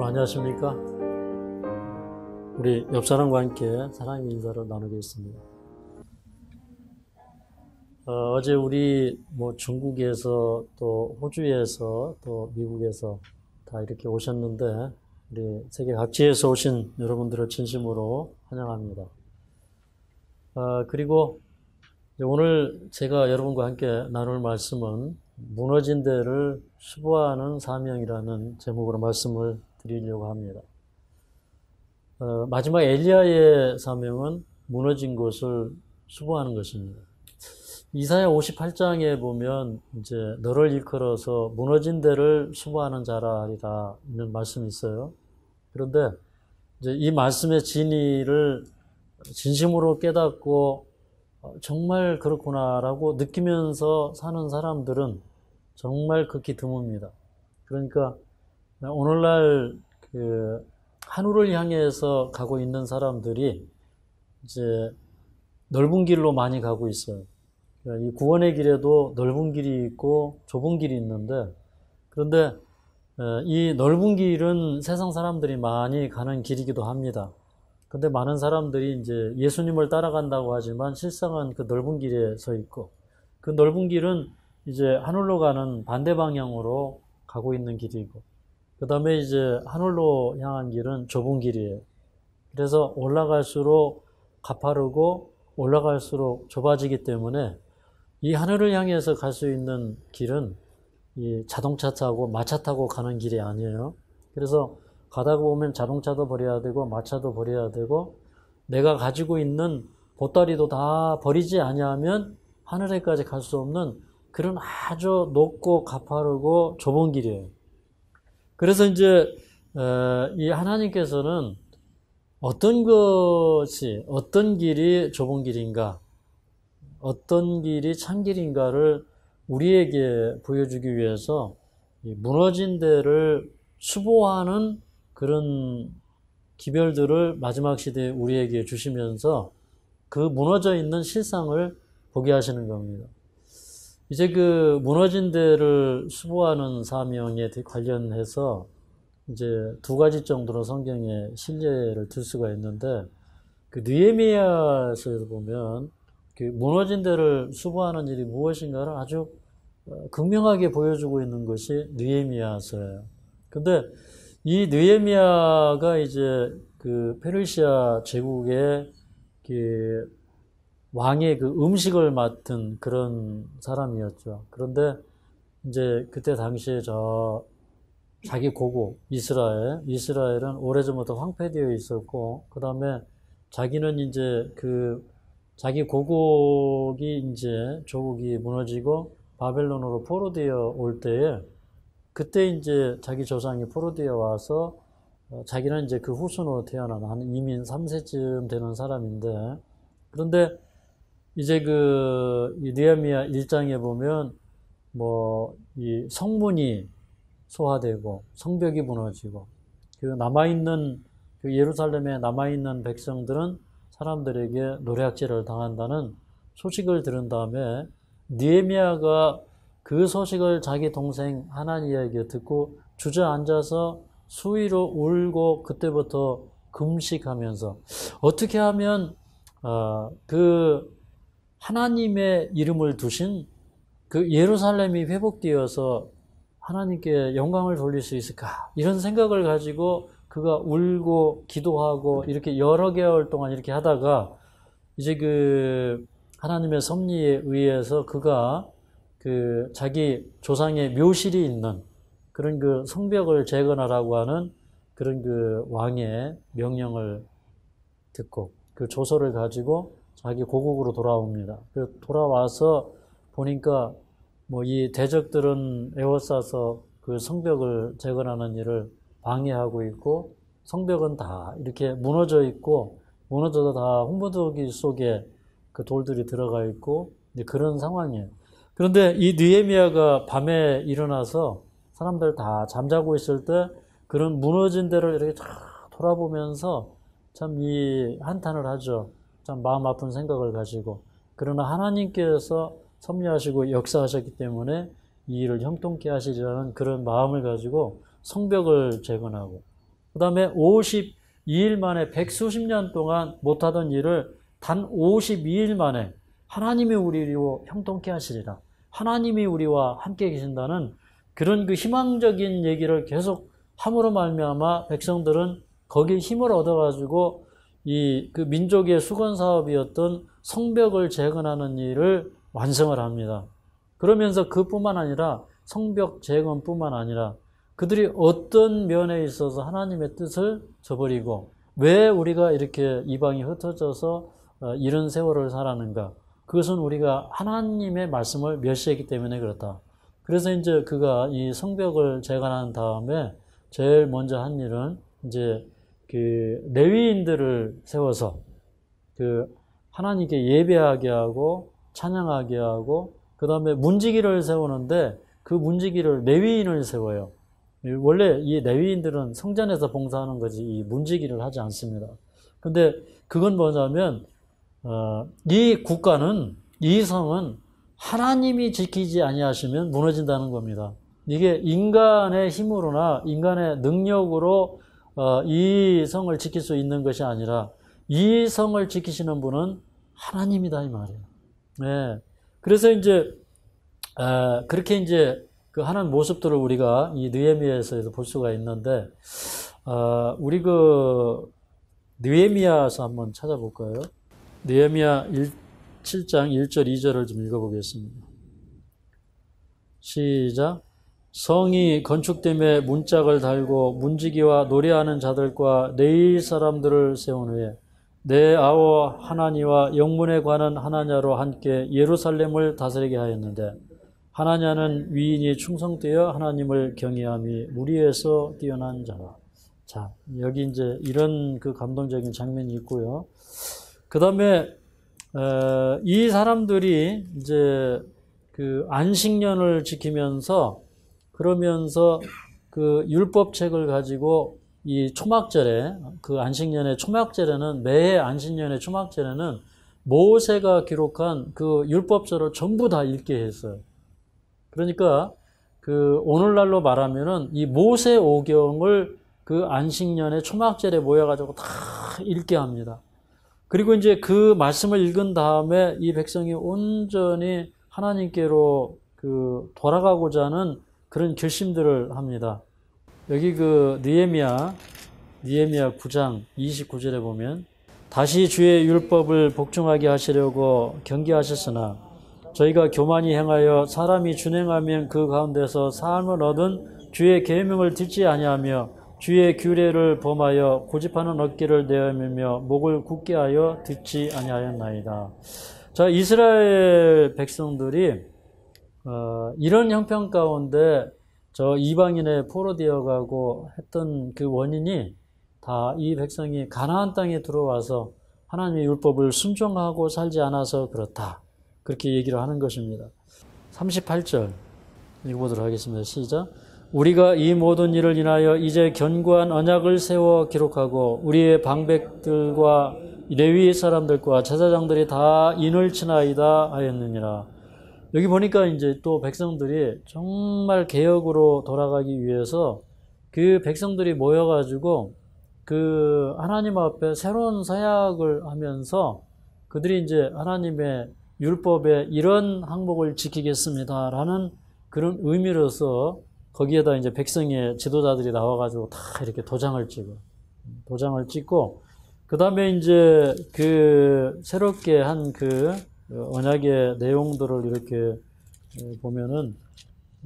안녕하십니까? 우리 옆 사람과 함께 사랑의 인사를 나누겠습니다. 어제 우리 중국에서 또 호주에서 또 미국에서 다 이렇게 오셨는데 우리 세계 각지에서 오신 여러분들을 진심으로 환영합니다. 그리고 오늘 제가 여러분과 함께 나눌 말씀은 무너진 데를 수보하는 사명이라는 제목으로 말씀을 드리려고 합니다. 마지막 엘리야의 사명은 무너진 곳을 수보하는 것입니다. 이사야 58장에 보면 이제 너를 일컬어서 무너진 데를 수보하는 자라 하리라 있는 말씀이 있어요. 그런데 이제 이 말씀의 진리를 진심으로 깨닫고 정말 그렇구나라고 느끼면서 사는 사람들은 정말 극히 드뭅니다. 그러니까 오늘날 하늘을 향해서 가고 있는 사람들이 이제 넓은 길로 많이 가고 있어요. 이 구원의 길에도 넓은 길이 있고 좁은 길이 있는데, 그런데 이 넓은 길은 세상 사람들이 많이 가는 길이기도 합니다. 근데 많은 사람들이 이제 예수님을 따라간다고 하지만 실상은 그 넓은 길에 서 있고, 그 넓은 길은 이제 하늘로 가는 반대 방향으로 가고 있는 길이고, 그 다음에 이제 하늘로 향한 길은 좁은 길이에요. 그래서 올라갈수록 가파르고 올라갈수록 좁아지기 때문에 이 하늘을 향해서 갈 수 있는 길은 이 자동차 타고 마차 타고 가는 길이 아니에요. 그래서 가다가 보면 자동차도 버려야 되고 마차도 버려야 되고 내가 가지고 있는 보따리도 다 버리지 아니하면 하늘에까지 갈 수 없는 그런 아주 높고 가파르고 좁은 길이에요. 그래서 이제 이 하나님께서는 어떤 길이 좁은 길인가, 어떤 길이 참 길인가를 우리에게 보여주기 위해서 이 무너진 데를 수보하는 그런 기별들을 마지막 시대에 우리에게 주시면서 그 무너져 있는 실상을 보게 하시는 겁니다. 이제 그 무너진 데를 수보하는 사명에 관련해서 이제 두 가지 정도로 성경에 실례를 들 수가 있는데, 그 느헤미야서에서 보면 그 무너진 데를 수보하는 일이 무엇인가를 아주 극명하게 보여주고 있는 것이 느헤미야서예요. 근데 이 느헤미야가 이제 그 페르시아 제국의 그 왕의 그 음식을 맡은 그런 사람이었죠. 그런데 이제 그때 당시에 자기 고국 이스라엘은 오래전부터 황폐되어 있었고, 그 다음에 자기는 이제 자기 고국이 이제 조국이 무너지고 바벨론으로 포로되어 올 때에, 그때 이제 자기 조상이 포로되어 와서 자기는 이제 그 후손으로 태어난 한 이민 3세쯤 되는 사람인데, 그런데 이제 이 느헤미야 1장에 보면 이 성문이 소화되고 성벽이 무너지고 그 예루살렘에 남아있는 백성들은 사람들에게 노략질을 당한다는 소식을 들은 다음에 느헤미야가 그 소식을 자기 동생 하나니에게 듣고 주저앉아서 수위로 울고 그때부터 금식하면서 어떻게 하면 그 하나님의 이름을 두신 그 예루살렘이 회복되어서 하나님께 영광을 돌릴 수 있을까, 이런 생각을 가지고 그가 울고 기도하고 이렇게 여러 개월 동안 이렇게 하다가 이제 그 하나님의 섭리에 의해서 그가 그 자기 조상의 묘실이 있는 그런 그 성벽을 재건하라고 하는 그런 그 왕의 명령을 듣고 그 조서를 가지고 자기 고국으로 돌아옵니다. 돌아와서 보니까 이 대적들은 에워싸서 그 성벽을 재건하는 일을 방해하고 있고, 성벽은 다 이렇게 무너져 있고, 무너져서 다 홍보더기 속에 그 돌들이 들어가 있고, 이제 그런 상황이에요. 그런데 이 느헤미야가 밤에 일어나서 사람들 다 잠자고 있을 때 그런 무너진 데를 이렇게 쫙 돌아보면서 참 이 한탄을 하죠. 참 마음 아픈 생각을 가지고. 그러나 하나님께서 섭리하시고 역사하셨기 때문에 이 일을 형통케 하시리라는 그런 마음을 가지고 성벽을 재건하고, 그 다음에 52일 만에 백수십 년 동안 못하던 일을 단 52일 만에 하나님이 우리로 형통케 하시리라. 하나님이 우리와 함께 계신다는 그런 그 희망적인 얘기를 계속 함으로 말미암아 백성들은 거기에 힘을 얻어가지고 그 민족의 수건 사업이었던 성벽을 재건하는 일을 완성을 합니다. 그러면서 그뿐만 아니라 성벽 재건뿐만 아니라 그들이 어떤 면에 있어서 하나님의 뜻을 저버리고 왜 우리가 이렇게 이방이 흩어져서 이런 세월을 살았는가? 그것은 우리가 하나님의 말씀을 멸시했기 때문에 그렇다. 그래서 이제 그가 이 성벽을 재건한 다음에 제일 먼저 한 일은 이제 그 레위인들을 세워서 그 하나님께 예배하게 하고 찬양하게 하고 그 다음에 문지기를 세우는데 그 문지기를 레위인을 세워요. 원래 이 레위인들은 성전에서 봉사하는 거지 이 문지기를 하지 않습니다. 근데 그건 뭐냐면 이 국가는 이 성은 하나님이 지키지 아니하시면 무너진다는 겁니다. 이게 인간의 힘으로나 인간의 능력으로 이 성을 지킬 수 있는 것이 아니라 이 성을 지키시는 분은 하나님이다 이 말이에요. 네. 그래서 이제 그렇게 이제 그 하는 모습들을 우리가 이 느헤미야에서 볼 수가 있는데 우리 그 느헤미야서 한번 찾아볼까요? 느헤미야 7장 1절 2절을 좀 읽어보겠습니다. 시작. 성이 건축됨에 문짝을 달고 문지기와 노래하는 자들과 레위 사람들을 세운 후에 내 아워 하나니와 영문에 관한 하나냐로 함께 예루살렘을 다스리게 하였는데 하나냐는 위인이 충성되어 하나님을 경외함이 무리에서 뛰어난 자라. 자, 여기 이제 이런 그 감동적인 장면이 있고요. 그 다음에 이 사람들이 이제 그 안식년을 지키면서 그러면서 그 율법책을 가지고 이 초막절에 그 안식년의 초막절에는 매해 안식년의 초막절에는 모세가 기록한 그 율법서를 전부 다 읽게 했어요. 그러니까 그 오늘날로 말하면은 이 모세 오경을 그 안식년의 초막절에 모여가지고 다 읽게 합니다. 그리고 이제 그 말씀을 읽은 다음에 이 백성이 온전히 하나님께로 그 돌아가고자 하는 그런 결심들을 합니다. 여기 그 느헤미야 9장 29절에 보면 다시 주의 율법을 복종하게 하시려고 경계하셨으나 저희가 교만히 행하여 사람이 준행하면 그 가운데서 삶을 얻은 주의 계명을 듣지 아니하며 주의 규례를 범하여 고집하는 어깨를 내어매며 목을 굳게 하여 듣지 아니하였나이다. 자, 이스라엘 백성들이 이런 형편 가운데 저 이방인의 포로되어 가고 했던 그 원인이 다 이 백성이 가나안 땅에 들어와서 하나님의 율법을 순종하고 살지 않아서 그렇다. 그렇게 얘기를 하는 것입니다. 38절 읽어보도록 하겠습니다. 시작. 우리가 이 모든 일을 인하여 이제 견고한 언약을 세워 기록하고 우리의 방백들과 레위 사람들과 제사장들이 다 인을 치나이다 하였느니라. 여기 보니까 이제 또 백성들이 정말 개혁으로 돌아가기 위해서 그 백성들이 모여가지고 그 하나님 앞에 새로운 서약을 하면서 그들이 이제 하나님의 율법의 이런 항목을 지키겠습니다라는 그런 의미로서 거기에다 이제 백성의 지도자들이 나와가지고 다 이렇게 도장을 찍고 그 다음에 이제 그 새롭게 한 그 언약의 내용들을 이렇게 보면은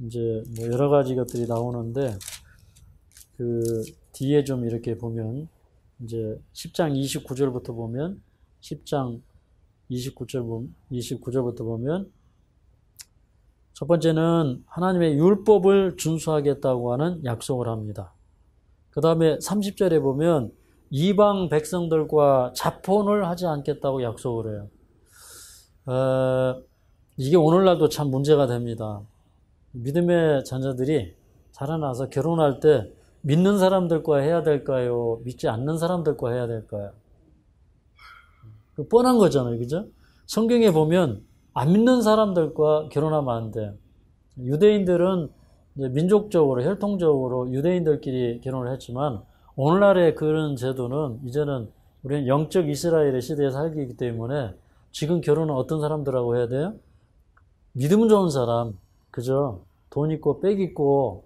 이제 뭐 여러 가지 것들이 나오는데 그 뒤에 좀 이렇게 보면 이제 10장 29절부터 보면 10장 29절부터 보면 첫 번째는 하나님의 율법을 준수하겠다고 하는 약속을 합니다. 그 다음에 30절에 보면 이방 백성들과 자폰을 하지 않겠다고 약속을 해요. 이게 오늘날도 참 문제가 됩니다. 믿음의 자녀들이 자라나서 결혼할 때 믿는 사람들과 해야 될까요? 믿지 않는 사람들과 해야 될까요? 뻔한 거잖아요. 그죠? 성경에 보면 안 믿는 사람들과 결혼하면 안 돼요. 유대인들은 이제 민족적으로, 혈통적으로 유대인들끼리 결혼을 했지만 오늘날의 그런 제도는 이제는 우리는 영적 이스라엘의 시대에 살기 때문에 지금 결혼은 어떤 사람들하고 해야 돼요? 믿음 좋은 사람, 그죠? 돈 있고 빽 있고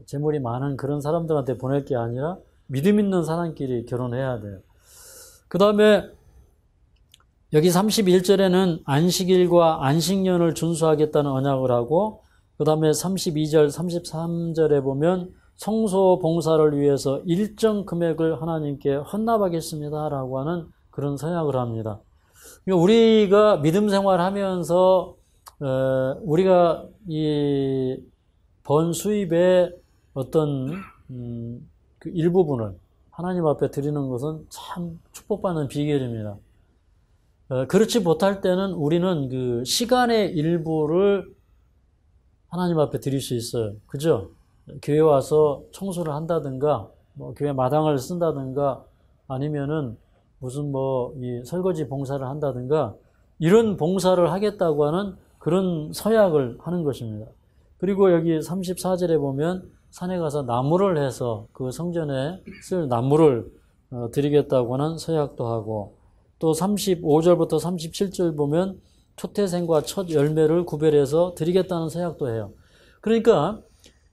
재물이 많은 그런 사람들한테 보낼 게 아니라 믿음 있는 사람끼리 결혼해야 돼요. 그 다음에 여기 31절에는 안식일과 안식년을 준수하겠다는 언약을 하고, 그 다음에 32절, 33절에 보면 성소 봉사를 위해서 일정 금액을 하나님께 헌납하겠습니다 라고 하는 그런 서약을 합니다. 그러니까 우리가 믿음 생활하면서 우리가 이 번 수입의 어떤 그 일부분을 하나님 앞에 드리는 것은 참 축복받는 비결입니다. 그렇지 못할 때는 우리는 그 시간의 일부를 하나님 앞에 드릴 수 있어요. 그죠? 교회 와서 청소를 한다든가, 뭐 교회 마당을 쓴다든가, 아니면은 무슨 뭐 이 설거지 봉사를 한다든가, 이런 봉사를 하겠다고 하는 그런 서약을 하는 것입니다. 그리고 여기 34절에 보면 산에 가서 나무를 해서 그 성전에 쓸 나무를 드리겠다고 하는 서약도 하고, 또 35절부터 37절 보면 초태생과 첫 열매를 구별해서 드리겠다는 서약도 해요. 그러니까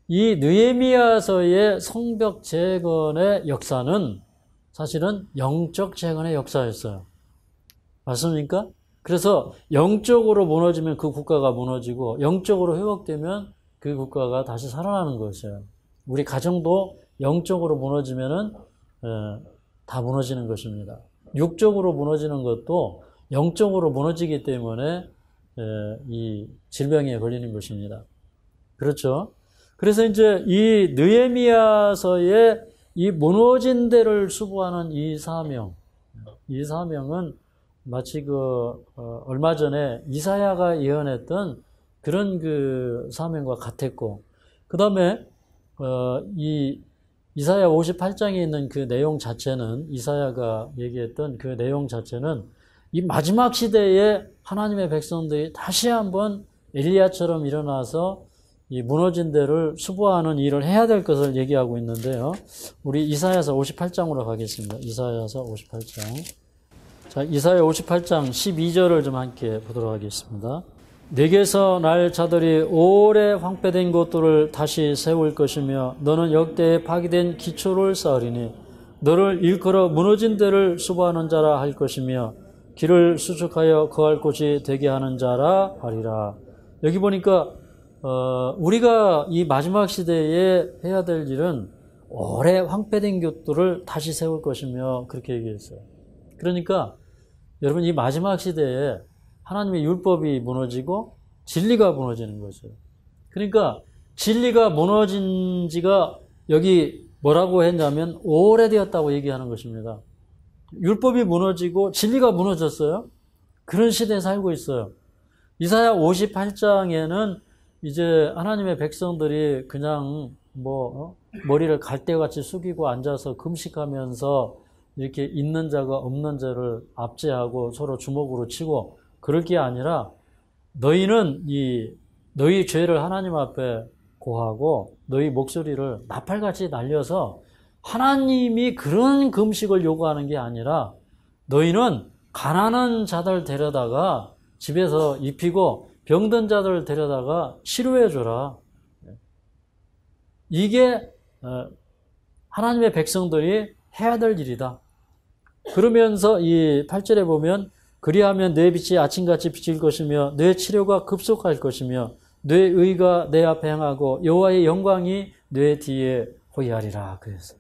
이 느헤미야서의 성벽 재건의 역사는 사실은 영적 재건의 역사였어요. 맞습니까? 그래서 영적으로 무너지면 그 국가가 무너지고 영적으로 회복되면 그 국가가 다시 살아나는 것이에요. 우리 가정도 영적으로 무너지면은 다 무너지는 것입니다. 육적으로 무너지는 것도 영적으로 무너지기 때문에 이 질병에 걸리는 것입니다. 그렇죠? 그래서 이제 이 느헤미야서의 이 무너진 데를 수부하는 이 사명은 마치 얼마 전에 이사야가 예언했던 그런 그 사명과 같았고, 그 다음에 이 이사야 58장에 있는 그 내용 자체는, 이사야가 얘기했던 그 내용 자체는 이 마지막 시대에 하나님의 백성들이 다시 한번 엘리야처럼 일어나서 이 무너진 데를 수보하는 일을 해야 될 것을 얘기하고 있는데요. 우리 이사야서 58장으로 가겠습니다. 이사야서 58장. 자, 이사야 58장 12절을 좀 함께 보도록 하겠습니다. 내게서 날 자들이 오래 황폐된 곳들을 다시 세울 것이며 너는 역대에 파기된 기초를 쌓으리니 너를 일컬어 무너진 데를 수보하는 자라 할 것이며 길을 수축하여 거할 곳이 되게 하는 자라 하리라. 여기 보니까 우리가 이 마지막 시대에 해야 될 일은 오래 황폐된 곳들을 다시 세울 것이며 그렇게 얘기했어요. 그러니까 여러분, 이 마지막 시대에 하나님의 율법이 무너지고 진리가 무너지는 거죠. 그러니까 진리가 무너진 지가 여기 뭐라고 했냐면 오래되었다고 얘기하는 것입니다. 율법이 무너지고 진리가 무너졌어요. 그런 시대에 살고 있어요. 이사야 58장에는 이제 하나님의 백성들이 그냥 머리를 갈대같이 숙이고 앉아서 금식하면서 이렇게 있는 자가 없는 자를 압제하고 서로 주먹으로 치고 그럴 게 아니라 너희는 너희 죄를 하나님 앞에 고하고 너희 목소리를 나팔같이 날려서 하나님이 그런 금식을 요구하는 게 아니라 너희는 가난한 자들 데려다가 집에서 입히고 병든 자들 데려다가 치료해 줘라. 이게 하나님의 백성들이 해야 될 일이다. 그러면서 이 8절에 보면 그리하면 내 빛이 아침같이 비칠 것이며 내 치료가 급속할 것이며 내 의가 내 앞에 행하고 여호와의 영광이 내 뒤에 호위하리라. 그래서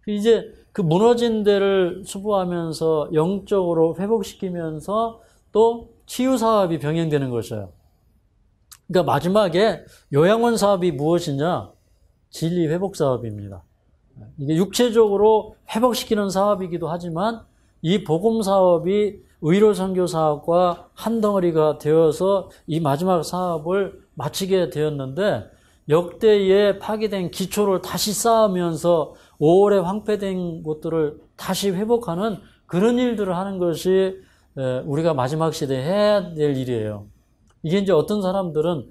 이제 그 무너진 데를 수보하면서 영적으로 회복시키면서 또 치유 사업이 병행되는 것이에요. 그러니까 마지막에 요양원 사업이 무엇이냐? 진리 회복 사업입니다. 이게 육체적으로 회복시키는 사업이기도 하지만 이 복음 사업이 의료 선교 사업과 한 덩어리가 되어서 이 마지막 사업을 마치게 되었는데 역대에 파괴된 기초를 다시 쌓으면서 오래 황폐된 곳들을 다시 회복하는 그런 일들을 하는 것이 우리가 마지막 시대에 해야 될 일이에요. 이게 이제 어떤 사람들은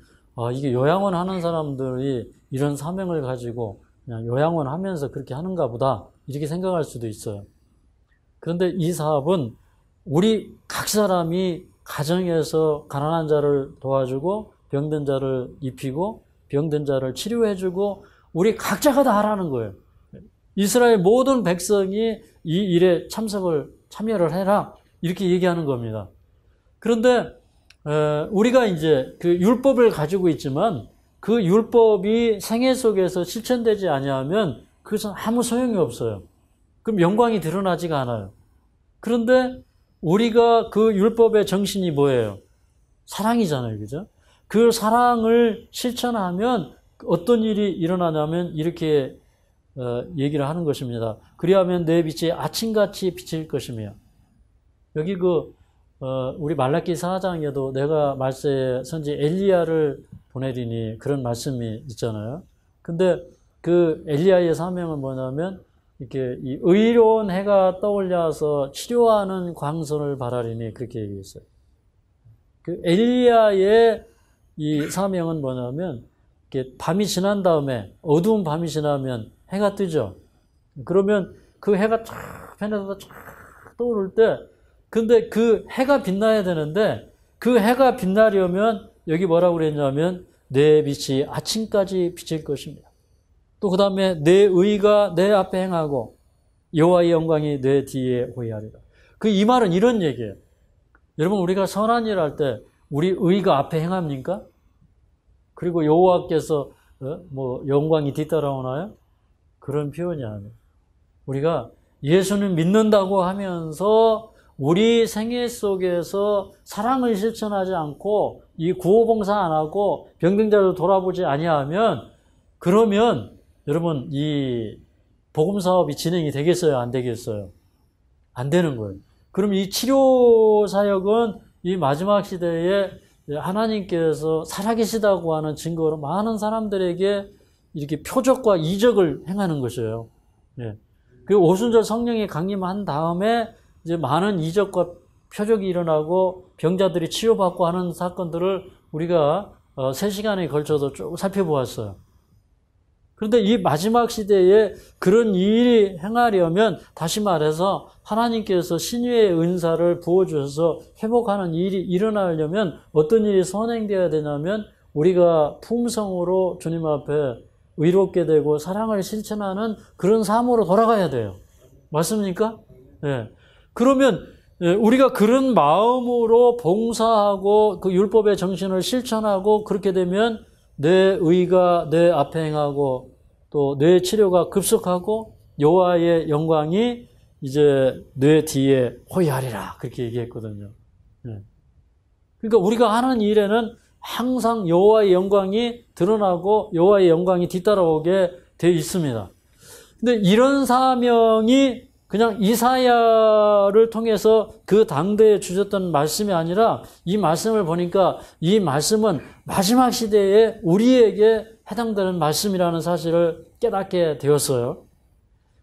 이게 요양원 하는 사람들이 이런 사명을 가지고 그냥 요양원 하면서 그렇게 하는가 보다 이렇게 생각할 수도 있어요. 그런데 이 사업은 우리 각 사람이 가정에서 가난한 자를 도와주고 병든 자를 입히고 병든 자를 치료해주고 우리 각자가 다 하라는 거예요. 이스라엘 모든 백성이 이 일에 참여를 해라. 이렇게 얘기하는 겁니다. 그런데 우리가 이제 그 율법을 가지고 있지만 그 율법이 생애 속에서 실천되지 아니하면 그것은 아무 소용이 없어요. 그럼 영광이 드러나지가 않아요. 그런데 우리가 그 율법의 정신이 뭐예요? 사랑이잖아요. 그죠? 그 사랑을 실천하면 어떤 일이 일어나냐면 이렇게 얘기를 하는 것입니다. 그리하면 내 빛이 아침같이 비칠 것이며. 여기 우리 말라기 4장에도 내가 말세에 선지 엘리야를 보내리니 그런 말씀이 있잖아요. 근데 그 엘리야의 사명은 뭐냐면 이렇게 이 의로운 해가 떠올려서 치료하는 광선을 바라리니 그렇게 얘기했어요. 그 엘리야의 이 사명은 뭐냐면 이렇게 밤이 지난 다음에 어두운 밤이 지나면 해가 뜨죠. 그러면 그 해가 쫙 편에서 쫙 떠오를 때 근데 그 해가 빛나야 되는데 그 해가 빛나려면 여기 뭐라고 그랬냐면 내 빛이 아침까지 비칠 것입니다. 또 그 다음에 내 의가 내 앞에 행하고 여호와의 영광이 내 뒤에 호위하리라. 이 말은 이런 얘기예요. 여러분 우리가 선한 일을 할 때 우리 의가 앞에 행합니까? 그리고 여호와께서 영광이 뒤따라오나요? 그런 표현이 아니에요. 우리가 예수는 믿는다고 하면서 우리 생애 속에서 사랑을 실천하지 않고 이 구호봉사 안 하고 병든 자를 돌아보지 아니하면 그러면 여러분 이 복음사업이 진행이 되겠어요? 안 되겠어요? 안 되는 거예요. 그럼 이 치료사역은 이 마지막 시대에 하나님께서 살아계시다고 하는 증거로 많은 사람들에게 이렇게 표적과 이적을 행하는 것이에요. 예. 그리고 오순절 성령이 강림한 다음에 이제 많은 이적과 표적이 일어나고 병자들이 치료받고 하는 사건들을 우리가 3시간에 걸쳐서 쭉 살펴보았어요. 그런데 이 마지막 시대에 그런 일이 행하려면 다시 말해서 하나님께서 신유의 은사를 부어주셔서 회복하는 일이 일어나려면 어떤 일이 선행되어야 되냐면 우리가 품성으로 주님 앞에 의롭게 되고 사랑을 실천하는 그런 삶으로 돌아가야 돼요. 맞습니까? 네. 그러면 우리가 그런 마음으로 봉사하고 그 율법의 정신을 실천하고 그렇게 되면 내 의가 내 앞에 행하고 또 내 치료가 급속하고 여호와의 영광이 이제 내 뒤에 호위하리라 그렇게 얘기했거든요. 네. 그러니까 우리가 하는 일에는 항상 여호와의 영광이 드러나고 여호와의 영광이 뒤따라오게 되어 있습니다. 근데 이런 사명이 그냥 이사야를 통해서 그 당대에 주셨던 말씀이 아니라 이 말씀을 보니까 이 말씀은 마지막 시대에 우리에게 해당되는 말씀이라는 사실을 깨닫게 되었어요.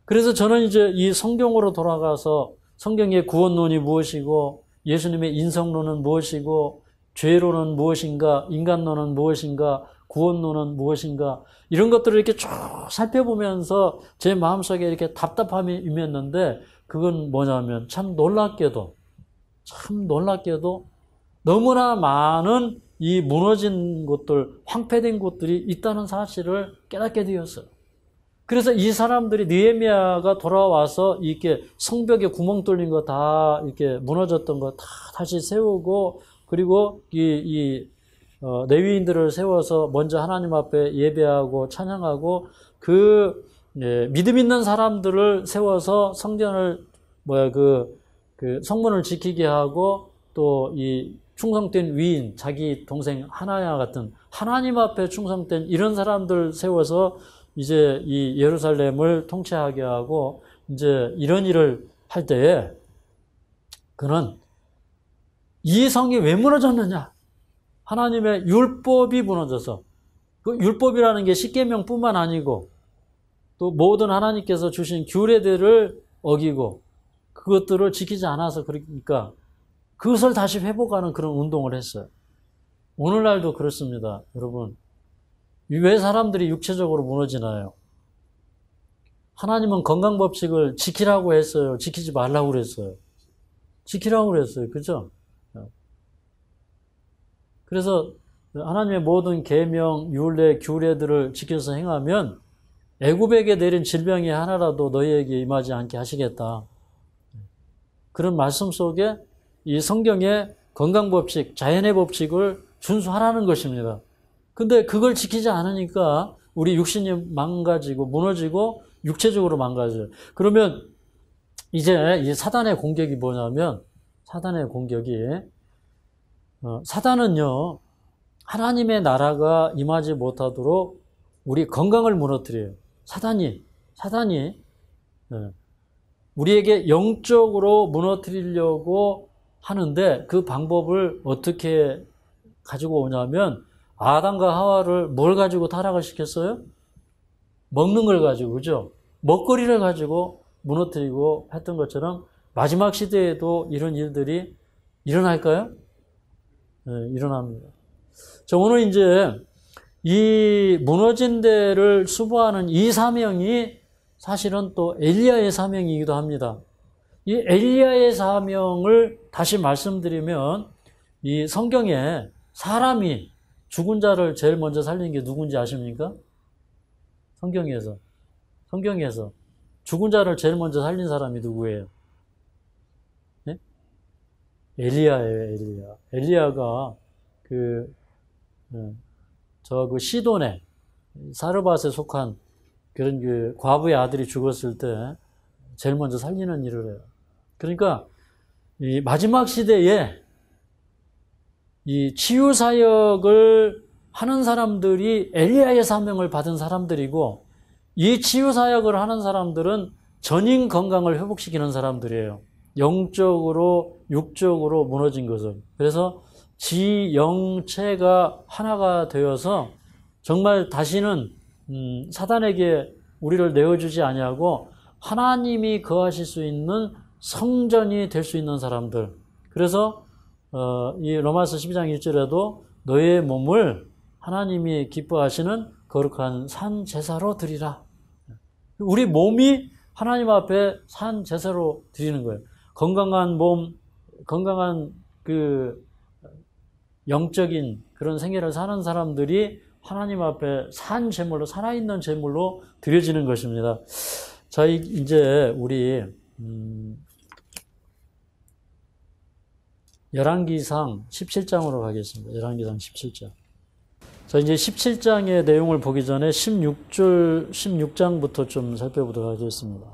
그래서 저는 이제 이 성경으로 돌아가서 성경의 구원론이 무엇이고 예수님의 인성론은 무엇이고 죄론은 무엇인가 인간론은 무엇인가 구원론은 무엇인가 이런 것들을 이렇게 쭉 살펴보면서 제 마음속에 이렇게 답답함이 임했는데 그건 뭐냐면 참 놀랍게도 너무나 많은 이 무너진 곳들, 황폐된 곳들이 있다는 사실을 깨닫게 되었어요. 그래서 이 사람들이 느헤미야가 돌아와서 이렇게 성벽에 구멍 뚫린 거 다 이렇게 무너졌던 거 다 다시 세우고 그리고 레위인들을 세워서 먼저 하나님 앞에 예배하고 찬양하고 믿음 있는 사람들을 세워서 성전을 그 성문을 지키게 하고 또 이 충성된 위인 자기 동생 하나야 같은 하나님 앞에 충성된 이런 사람들 세워서 이제 이 예루살렘을 통치하게 하고 이제 이런 일을 할 때에 그는 이 성이 왜 무너졌느냐? 하나님의 율법이 무너져서 그 율법이라는 게 십계명뿐만 아니고 또 모든 하나님께서 주신 규례들을 어기고 그것들을 지키지 않아서 그러니까 그것을 다시 회복하는 그런 운동을 했어요. 오늘날도 그렇습니다. 여러분 왜 사람들이 육체적으로 무너지나요? 하나님은 건강법칙을 지키라고 했어요? 지키지 말라고 그랬어요? 지키라고 그랬어요. 그죠? 그래서 하나님의 모든 계명, 율례, 규례들을 지켜서 행하면 애굽에게 내린 질병이 하나라도 너희에게 임하지 않게 하시겠다. 그런 말씀 속에 이 성경의 건강법칙, 자연의 법칙을 준수하라는 것입니다. 근데 그걸 지키지 않으니까 우리 육신이 망가지고 무너지고 육체적으로 망가져요. 그러면 이제 이 사단의 공격이 뭐냐면, 사단의 공격이, 사단은요, 하나님의 나라가 임하지 못하도록 우리 건강을 무너뜨려요. 사단이 우리에게 영적으로 무너뜨리려고 하는데, 그 방법을 어떻게 가지고 오냐면, 아담과 하와를 뭘 가지고 타락을 시켰어요? 먹는 걸 가지고, 그죠? 먹거리를 가지고 무너뜨리고 했던 것처럼 마지막 시대에도 이런 일들이 일어날까요? 네, 일어납니다. 자, 오늘 이제 이 무너진 데를 수보하는 이 사명이 사실은 또 엘리야의 사명이기도 합니다. 이 엘리야의 사명을 다시 말씀드리면, 이 성경에 사람이 죽은 자를 제일 먼저 살린 게 누군지 아십니까? 성경에서 죽은 자를 제일 먼저 살린 사람이 누구예요? 네? 엘리야예요, 엘리야가 그 시돈의 사르밧에 속한 그런 그 과부의 아들이 죽었을 때 제일 먼저 살리는 일을 해요. 그러니까 이 마지막 시대에 이 치유 사역을 하는 사람들이 엘리야의 사명을 받은 사람들이고, 이 치유 사역을 하는 사람들은 전인 건강을 회복시키는 사람들이에요. 영적으로, 육적으로 무너진 것을. 그래서 지영체가 하나가 되어서 정말 다시는 사단에게 우리를 내어주지 아니하고 하나님이 거하실 수 있는 성전이 될 수 있는 사람들. 그래서 이 로마서 12장 1절에도 너의 몸을 하나님이 기뻐하시는 거룩한 산 제사로 드리라. 우리 몸이 하나님 앞에 산 제사로 드리는 거예요. 건강한 몸, 건강한 그 영적인 그런 생애를 사는 사람들이 하나님 앞에 산 제물로, 살아있는 제물로 드려지는 것입니다. 자, 이제 우리 열왕기상 17장으로 가겠습니다. 열왕기상 17장. 자, 이제 17장의 내용을 보기 전에 16장부터 좀 살펴보도록 하겠습니다.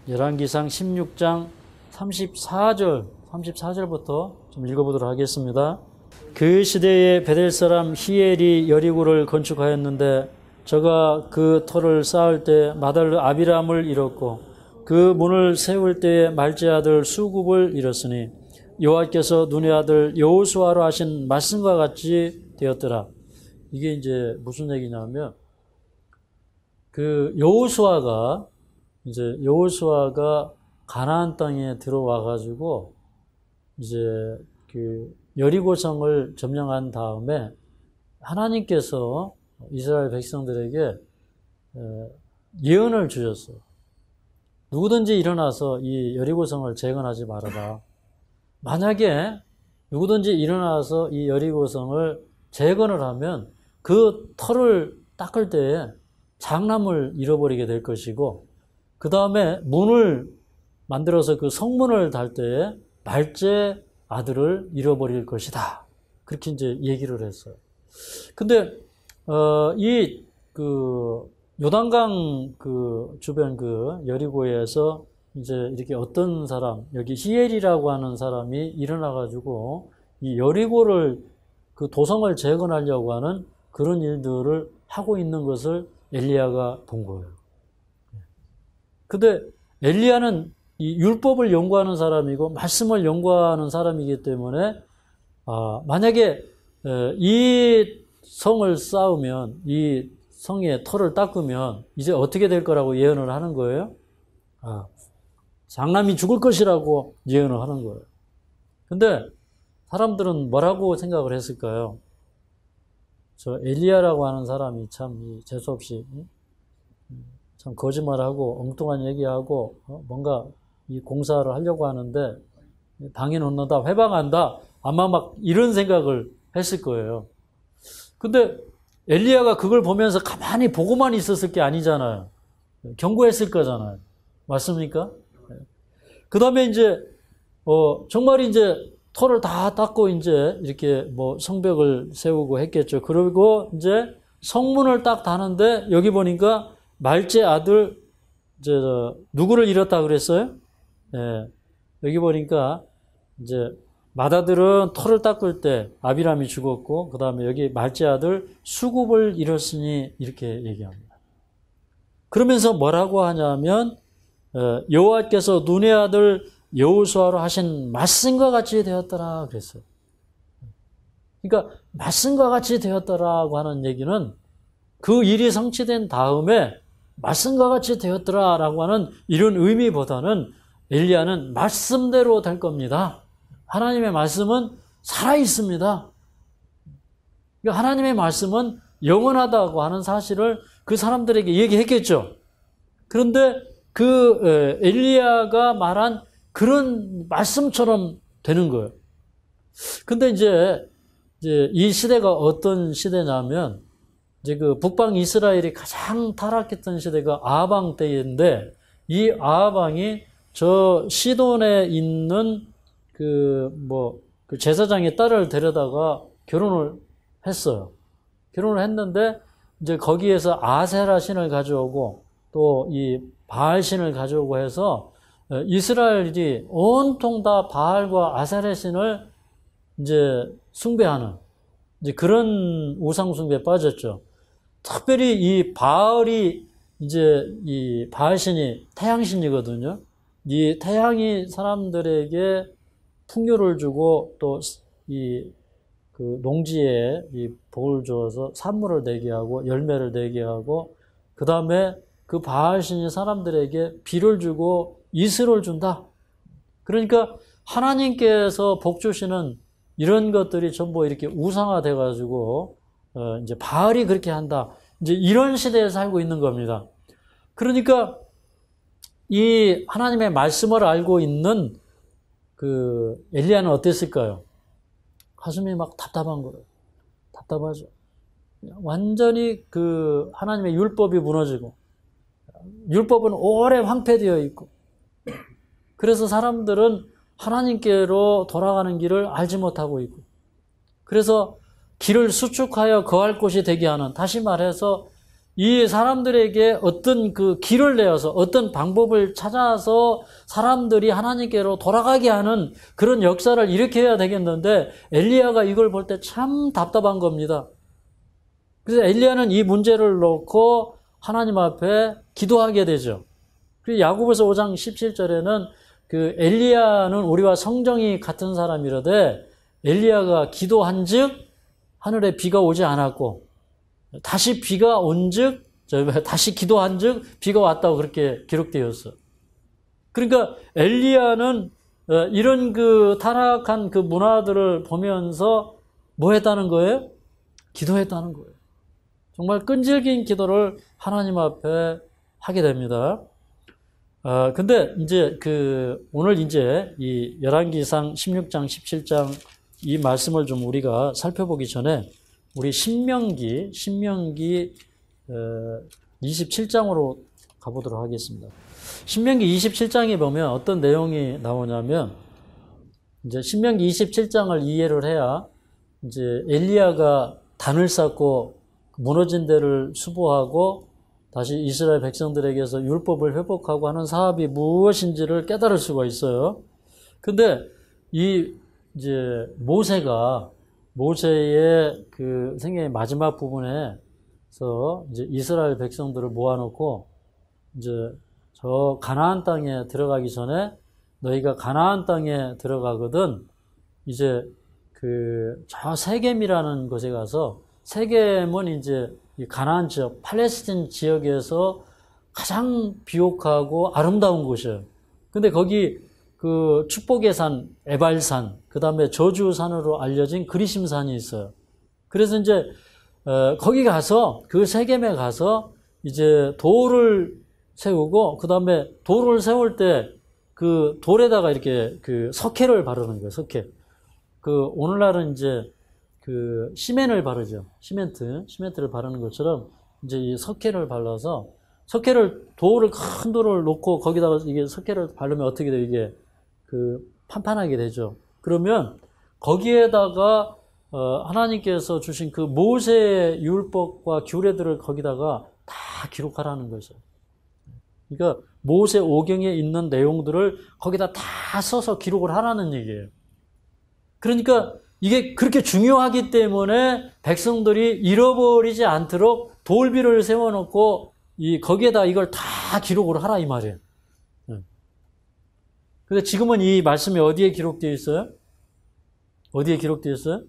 열왕기상 16장 34절부터 좀 읽어보도록 하겠습니다. 그 시대에 베델 사람 히엘이 여리고를 건축하였는데 저가 그 터를 쌓을 때 마달 아비람을 잃었고 그 문을 세울 때에 말제 아들 수굽을 잃었으니 여호와께서 눈의 아들 여호수아로 하신 말씀과 같이 되었더라. 이게 이제 무슨 얘기냐면, 그 여호수아가 가나안 땅에 들어와 가지고 이제 그 여리고성을 점령한 다음에 하나님께서 이스라엘 백성들에게 예언을 주셨어요. 누구든지 일어나서 이 여리고성을 재건하지 말아라. 만약에 누구든지 일어나서 이 여리고성을 재건을 하면 그 터를 닦을 때에 장남을 잃어버리게 될 것이고, 그 다음에 문을 만들어서 그 성문을 달 때에 말제 아들을 잃어버릴 것이다. 그렇게 이제 얘기를 했어요. 근데 요단강 그 주변 그 여리고에서 이제 이렇게 어떤 사람, 여기 히엘이라고 하는 사람이 일어나가지고 이 여리고를 그 도성을 재건하려고 하는 그런 일들을 하고 있는 것을 엘리야가 본 거예요. 근데 엘리야는 이 율법을 연구하는 사람이고 말씀을 연구하는 사람이기 때문에 만약에 이 성을 쌓으면, 이 성의 터를 닦으면 이제 어떻게 될 거라고 예언을 하는 거예요? 장남이 죽을 것이라고 예언을 하는 거예요. 근데 사람들은 뭐라고 생각을 했을까요? 저 엘리야라고 하는 사람이 참 재수없이 참 거짓말하고 엉뚱한 얘기하고 뭔가 이 공사를 하려고 하는데 방해 놓는다, 회방한다, 아마 막 이런 생각을 했을 거예요. 근데 엘리야가 그걸 보면서 가만히 보고만 있었을 게 아니잖아요. 경고했을 거잖아요. 맞습니까? 그 다음에 이제, 정말 이제 터를 다 닦고 이제 이렇게 뭐 성벽을 세우고 했겠죠. 그리고 이제 성문을 딱 다는데 여기 보니까 말제 아들, 누구를 잃었다 그랬어요? 예. 여기 보니까 이제 맏아들은 터를 닦을 때 아비람이 죽었고, 그 다음에 여기 말제 아들 수굽을 잃었으니 이렇게 얘기합니다. 그러면서 뭐라고 하냐면, 여호와께서 눈의 아들 여호수아로 하신 말씀과 같이 되었더라 그랬어요. 그러니까 말씀과 같이 되었더라고 하는 얘기는 그 일이 성취된 다음에 말씀과 같이 되었더라라고 하는 이런 의미보다는 엘리야는 말씀대로 될 겁니다. 하나님의 말씀은 살아있습니다. 그러니까 하나님의 말씀은 영원하다고 하는 사실을 그 사람들에게 얘기했겠죠. 그런데 그 엘리야가 말한 그런 말씀처럼 되는 거예요. 근데 이제 이 시대가 어떤 시대냐면, 이제 그 북방 이스라엘이 가장 타락했던 시대가 아하방 때인데, 이 아하방이 저 시돈에 있는 그 제사장의 딸을 데려다가 결혼을 했어요. 결혼을 했는데, 이제 거기에서 아세라 신을 가져오고, 또 이 바알 신을 가져오고 해서, 이스라엘이 온통 다 바알과 아세라 신을 이제 숭배하는, 이제 그런 우상숭배에 빠졌죠. 특별히 이 바알이, 이제 이 바알신이 태양신이거든요. 이 태양이 사람들에게 풍요를 주고 또 이 그 농지에 이 복을 주어서 산물을 내게 하고 열매를 내게 하고, 그 다음에 그 바알신이 사람들에게 비를 주고 이슬을 준다. 그러니까 하나님께서 복 주시는 이런 것들이 전부 이렇게 우상화돼 가지고 이제 바알이 그렇게 한다. 이제 이런 시대에 살고 있는 겁니다. 그러니까 이 하나님의 말씀을 알고 있는 그 엘리야는 어땠을까요? 가슴이 막 답답한 거예요. 답답하죠. 완전히 그 하나님의 율법이 무너지고, 율법은 오래 황폐되어 있고, 그래서 사람들은 하나님께로 돌아가는 길을 알지 못하고 있고, 그래서 길을 수축하여 거할 곳이 되게 하는, 다시 말해서 이 사람들에게 어떤 그 길을 내어서 어떤 방법을 찾아서 사람들이 하나님께로 돌아가게 하는 그런 역사를 일으켜야 되겠는데, 엘리야가 이걸 볼 때 참 답답한 겁니다. 그래서 엘리야는 이 문제를 놓고 하나님 앞에 기도하게 되죠. 그리고 야고보서 5장 17절에는 그 엘리야는 우리와 성정이 같은 사람이라되 엘리야가 기도한즉 하늘에 비가 오지 않았고, 다시 비가 온즉 다시 기도한즉 비가 왔다고 그렇게 기록되었어. 그러니까 엘리야는 이런 그 타락한 그 문화들을 보면서 뭐 했다는 거예요? 기도했다는 거예요. 정말 끈질긴 기도를 하나님 앞에 하게 됩니다. 근데 이제 오늘 이제 이 열왕기상 16장, 17장 이 말씀을 좀 우리가 살펴보기 전에 우리 신명기 27장으로 가보도록 하겠습니다. 신명기 27장에 보면 어떤 내용이 나오냐면, 이제 신명기 27장을 이해를 해야 이제 엘리야가 단을 쌓고 무너진 데를 수보하고 다시 이스라엘 백성들에게서 율법을 회복하고 하는 사업이 무엇인지를 깨달을 수가 있어요. 근데 이제 모세의 그 생애의 마지막 부분에서 이제 이스라엘 백성들을 모아놓고 이제 저 가나안 땅에 들어가기 전에 너희가 가나안 땅에 들어가거든 이제 저 세겜이라는 곳에 가서, 세겜은 이제 이 가나안 지역, 팔레스틴 지역에서 가장 비옥하고 아름다운 곳이에요. 근데 거기 그 축복의 산, 에발산, 그 다음에 저주산으로 알려진 그리심산이 있어요. 그래서 이제, 거기 가서, 그 세겜에 가서 이제 돌을 세우고, 그 다음에 돌을 세울 때 그 돌에다가 이렇게 그 석회를 바르는 거예요, 석회. 그 오늘날은 이제 그 시멘을 바르죠. 시멘트를 바르는 것처럼 이제 이 석회를 발라서 큰 돌을 놓고 거기다가 이게 석회를 바르면 어떻게 돼요? 이게 그 판판하게 되죠. 그러면 거기에다가 하나님께서 주신 그 모세의 율법과 규례들을 거기다가 다 기록하라는 거죠. 그러니까 모세 오경에 있는 내용들을 거기다 다 써서 기록을 하라는 얘기예요. 그러니까 이게 그렇게 중요하기 때문에 백성들이 잃어버리지 않도록 돌비를 세워놓고 거기에다 이걸 다 기록을 하라 이 말이에요. 근데 지금은 이 말씀이 어디에 기록되어 있어요? 어디에 기록되어 있어요?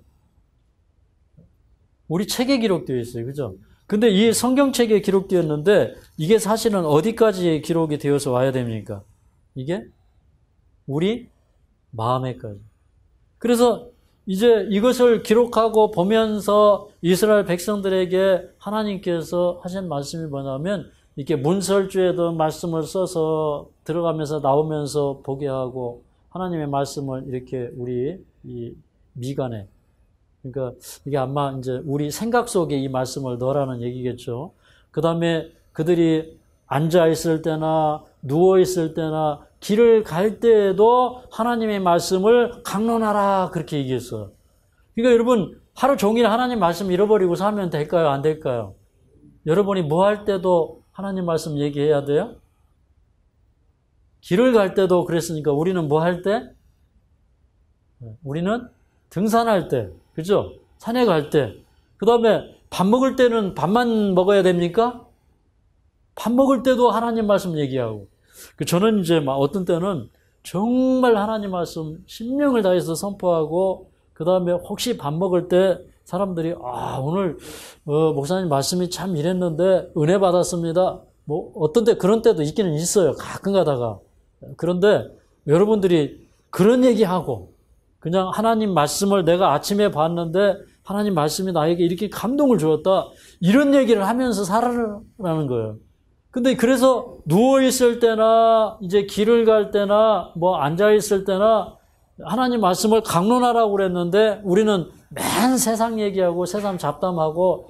우리 책에 기록되어 있어요. 그죠? 근데 이 성경책에 기록되었는데 이게 사실은 어디까지 기록이 되어서 와야 됩니까? 이게 우리 마음에까지. 그래서 이제 이것을 기록하고 보면서 이스라엘 백성들에게 하나님께서 하신 말씀이 뭐냐면 이렇게 문설주에도 말씀을 써서 들어가면서 나오면서 보게 하고 하나님의 말씀을 이렇게 우리 이 미간에, 그러니까 이게 아마 이제 우리 생각 속에 이 말씀을 넣으라는 얘기겠죠. 그 다음에 그들이 앉아 있을 때나 누워 있을 때나 길을 갈 때에도 하나님의 말씀을 강론하라 그렇게 얘기했어요. 그러니까 여러분 하루 종일 하나님 말씀 잃어버리고 살면 될까요? 안 될까요? 여러분이 뭐 할 때도 하나님 말씀 얘기해야 돼요? 길을 갈 때도 그랬으니까 우리는 뭐 할 때? 우리는 등산할 때, 그죠? 산에 갈 때. 그 다음에 밥 먹을 때는 밥만 먹어야 됩니까? 밥 먹을 때도 하나님 말씀 얘기하고. 저는 이제 막 어떤 때는 정말 하나님 말씀 신명을 다해서 선포하고, 그 다음에 혹시 밥 먹을 때 사람들이, 오늘, 목사님 말씀이 참 이랬는데, 은혜 받았습니다. 뭐, 어떤 때 그런 때도 있기는 있어요. 가끔 가다가. 그런데 여러분들이 그런 얘기하고, 그냥 하나님 말씀을 내가 아침에 봤는데, 하나님 말씀이 나에게 이렇게 감동을 주었다. 이런 얘기를 하면서 살아라는 거예요. 근데 그래서 누워있을 때나, 이제 길을 갈 때나, 뭐 앉아있을 때나, 하나님 말씀을 강론하라고 그랬는데, 우리는 맨 세상 얘기하고, 세상 잡담하고,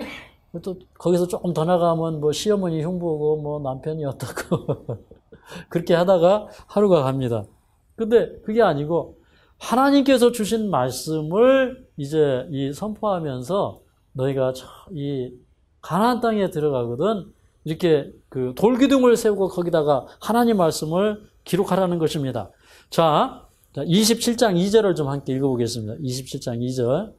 또 거기서 조금 더 나가면 뭐 시어머니 흉보고, 뭐 남편이 어떻고, 그렇게 하다가 하루가 갑니다. 근데 그게 아니고, 하나님께서 주신 말씀을 이제 이 선포하면서 너희가 이 가나안 땅에 들어가거든 이렇게 그 돌기둥을 세우고 거기다가 하나님 말씀을 기록하라는 것입니다. 자, 27장 2절을 좀 함께 읽어보겠습니다. 27장 2절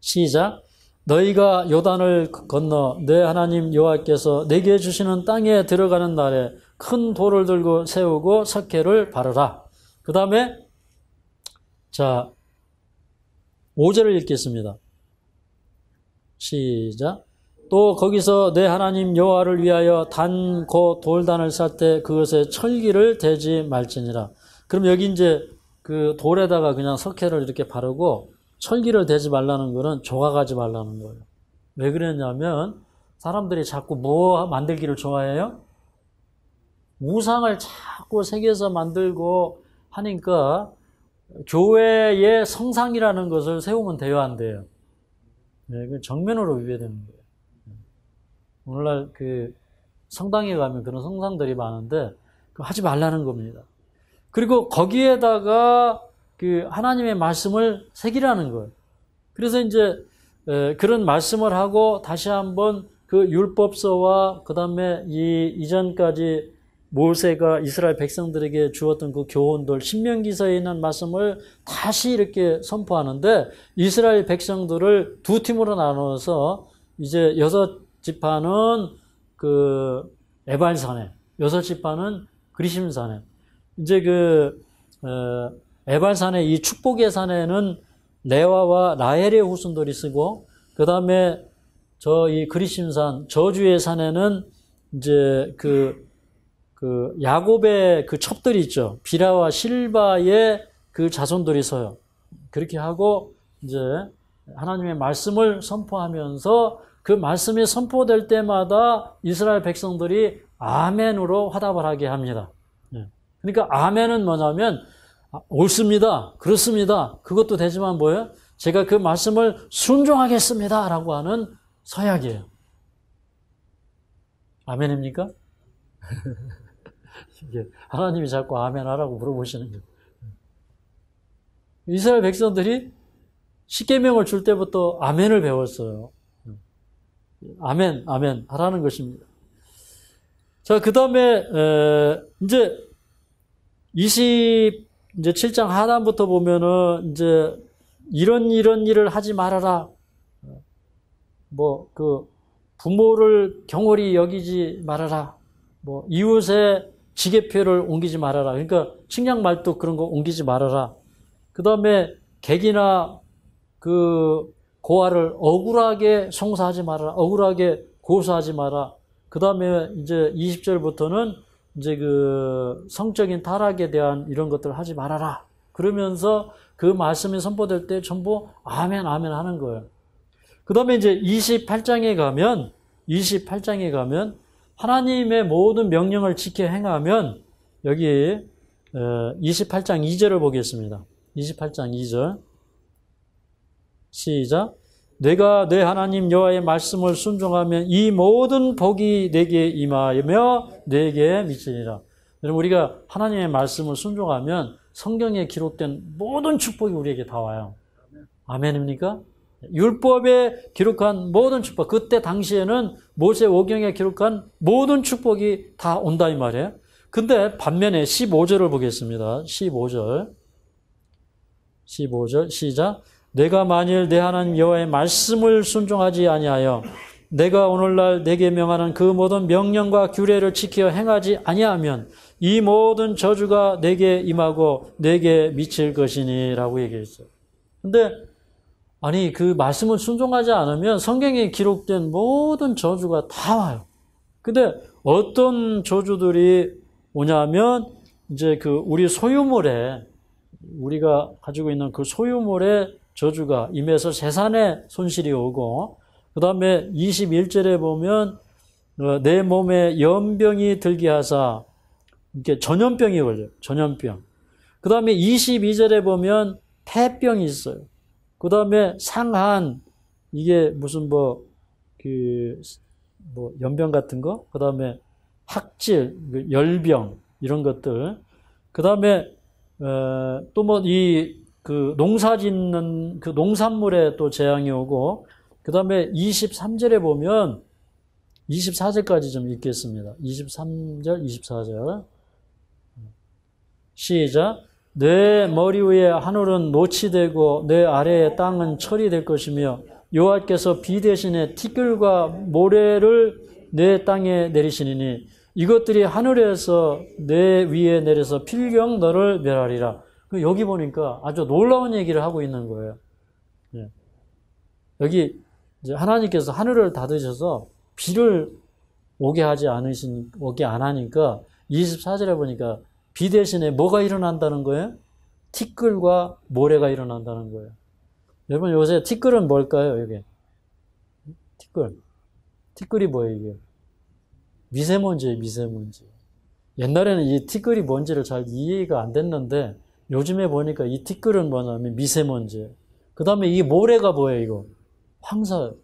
시작. 너희가 요단을 건너 내 하나님 여호와께서 내게 주시는 땅에 들어가는 날에 큰 돌을 들고 세우고 석회를 바르라. 그 다음에 자, 5절을 읽겠습니다. 시작. 또 거기서 내 하나님 여호와를 위하여 단 곧 돌단을 쌓을 때 그것에 철기를 대지 말지니라. 그럼 여기 이제 그 돌에다가 그냥 석회를 이렇게 바르고 철기를 대지 말라는 거는 조각하지 말라는 거예요. 왜 그랬냐면 사람들이 자꾸 뭐 만들기를 좋아해요? 우상을 자꾸 새겨서 만들고 하니까 교회의 성상이라는 것을 세우면 돼요, 안 돼요? 네, 정면으로 위배되는 거예요. 오늘날 그 성당에 가면 그런 성상들이 많은데 그거 하지 말라는 겁니다. 그리고 거기에다가 그 하나님의 말씀을 새기라는 거예요. 그래서 이제 그런 말씀을 하고 다시 한번 그 율법서와 그 다음에 이전까지 모세가 이스라엘 백성들에게 주었던 그 교훈들, 신명기서에 있는 말씀을 다시 이렇게 선포하는데 이스라엘 백성들을 두 팀으로 나누어서 이제 6지파는 그 에발산에, 6지파는 그리심산에, 이제 그 에발산의 이 축복의 산에는 레와와 라헬의 후손들이 쓰고, 그 다음에 이 그리심산, 저주의 산에는 이제 그 야곱의 그 첩들이 있죠. 비라와 실바의 그 자손들이 서요. 그렇게 하고 이제 하나님의 말씀을 선포하면서 그 말씀이 선포될 때마다 이스라엘 백성들이 아멘으로 화답을 하게 합니다. 그러니까 아멘은 뭐냐면 옳습니다. 그렇습니다. 그것도 되지만 뭐예요? 제가 그 말씀을 순종하겠습니다. 라고 하는 서약이에요. 아멘입니까? 하나님이 자꾸 아멘 하라고 물어보시는 거예요. 이스라엘 백성들이 십계명을 줄 때부터 아멘을 배웠어요. 아멘, 아멘 하라는 것입니다. 자, 그 다음에 이제 27장 하단부터 보면은 이제 이런 일을 하지 말아라. 부모를 경홀히 여기지 말아라. 이웃의 지게표를 옮기지 말아라. 그러니까 측량 말뚝 그런 거 옮기지 말아라. 그 다음에 객이나 고아를 억울하게 송사하지 말아라. 억울하게 고소하지 마라. 그 다음에 이제 20절부터는 이제 성적인 타락에 대한 이런 것들을 하지 말아라. 그러면서 그 말씀이 선포될 때 전부 아멘, 아멘 하는 거예요. 그 다음에 이제 28장에 가면 하나님의 모든 명령을 지켜 행하면 여기 28장 2절을 보겠습니다. 28장 2절. 시작. 내가 내 하나님 여호와의 말씀을 순종하면 이 모든 복이 내게 임하며 내게 미치리라. 여러분, 우리가 하나님의 말씀을 순종하면 성경에 기록된 모든 축복이 우리에게 다 와요. 아멘입니까? 율법에 기록한 모든 축복, 그때 당시에는 모세 오경에 기록한 모든 축복이 다 온다 이 말이에요. 근데 반면에 15절을 보겠습니다. 15절 시작. 내가 만일 내 하나님 여호와의 말씀을 순종하지 아니하여 내가 오늘날 내게 명하는 그 모든 명령과 규례를 지켜 행하지 아니하면 이 모든 저주가 내게 임하고 내게 미칠 것이니라고 얘기했어요. 근데 아니 그 말씀을 순종하지 않으면 성경에 기록된 모든 저주가 다 와요. 근데 어떤 저주들이 오냐면 이제 우리 소유물에 우리가 가지고 있는 그 소유물에 저주가 임해서 재산에 손실이 오고, 그 다음에 21절에 보면 내 몸에 연병이 들게 하사 이렇게 전염병이 걸려요. 전염병. 그 다음에 22절에 보면 폐병이 있어요. 그 다음에 상한 이게 무슨 연병 같은 거. 그 다음에 학질, 열병 이런 것들. 그 다음에 또 농사 짓는 농산물에 또 재앙이 오고, 그 다음에 23절에 보면 24절까지 좀 읽겠습니다. 23절, 24절. 시작. 내 머리 위에 하늘은 노치되고 내 아래의 땅은 철이 될 것이며 여호와께서 비 대신에 티끌과 모래를 내 땅에 내리시니니 이것들이 하늘에서 내 위에 내려서 필경 너를 멸하리라. 여기 보니까 아주 놀라운 얘기를 하고 있는 거예요. 여기 이제 하나님께서 하늘을 닫으셔서 비를 오게 안 하니까 24절에 보니까 비 대신에 뭐가 일어난다는 거예요? 티끌과 모래가 일어난다는 거예요. 여러분 요새 티끌은 뭘까요? 이게 티끌이 뭐예요? 이게 미세먼지예요. 미세먼지. 옛날에는 이 티끌이 뭔지를 잘 이해가 안 됐는데 요즘에 보니까 이 티끌은 뭐냐면 미세먼지예요. 그 다음에 이 모래가 뭐예요? 이거 황사예요.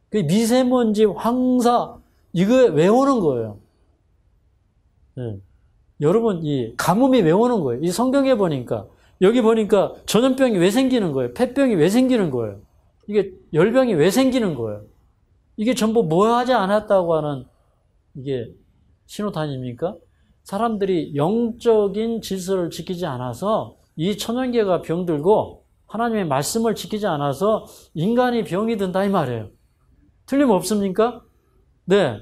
그 미세먼지, 황사 이거 왜 오는 거예요? 여러분 이 가뭄이 왜 오는 거예요? 이 성경에 보니까 여기 보니까 전염병이 왜 생기는 거예요? 폐병이 왜 생기는 거예요? 이게 열병이 왜 생기는 거예요? 이게 전부 뭐 하지 않았다고 하는 이게 신호탄입니까? 사람들이 영적인 질서를 지키지 않아서 이 천연계가 병들고 하나님의 말씀을 지키지 않아서 인간이 병이 든다 이 말이에요. 틀림없습니까? 네.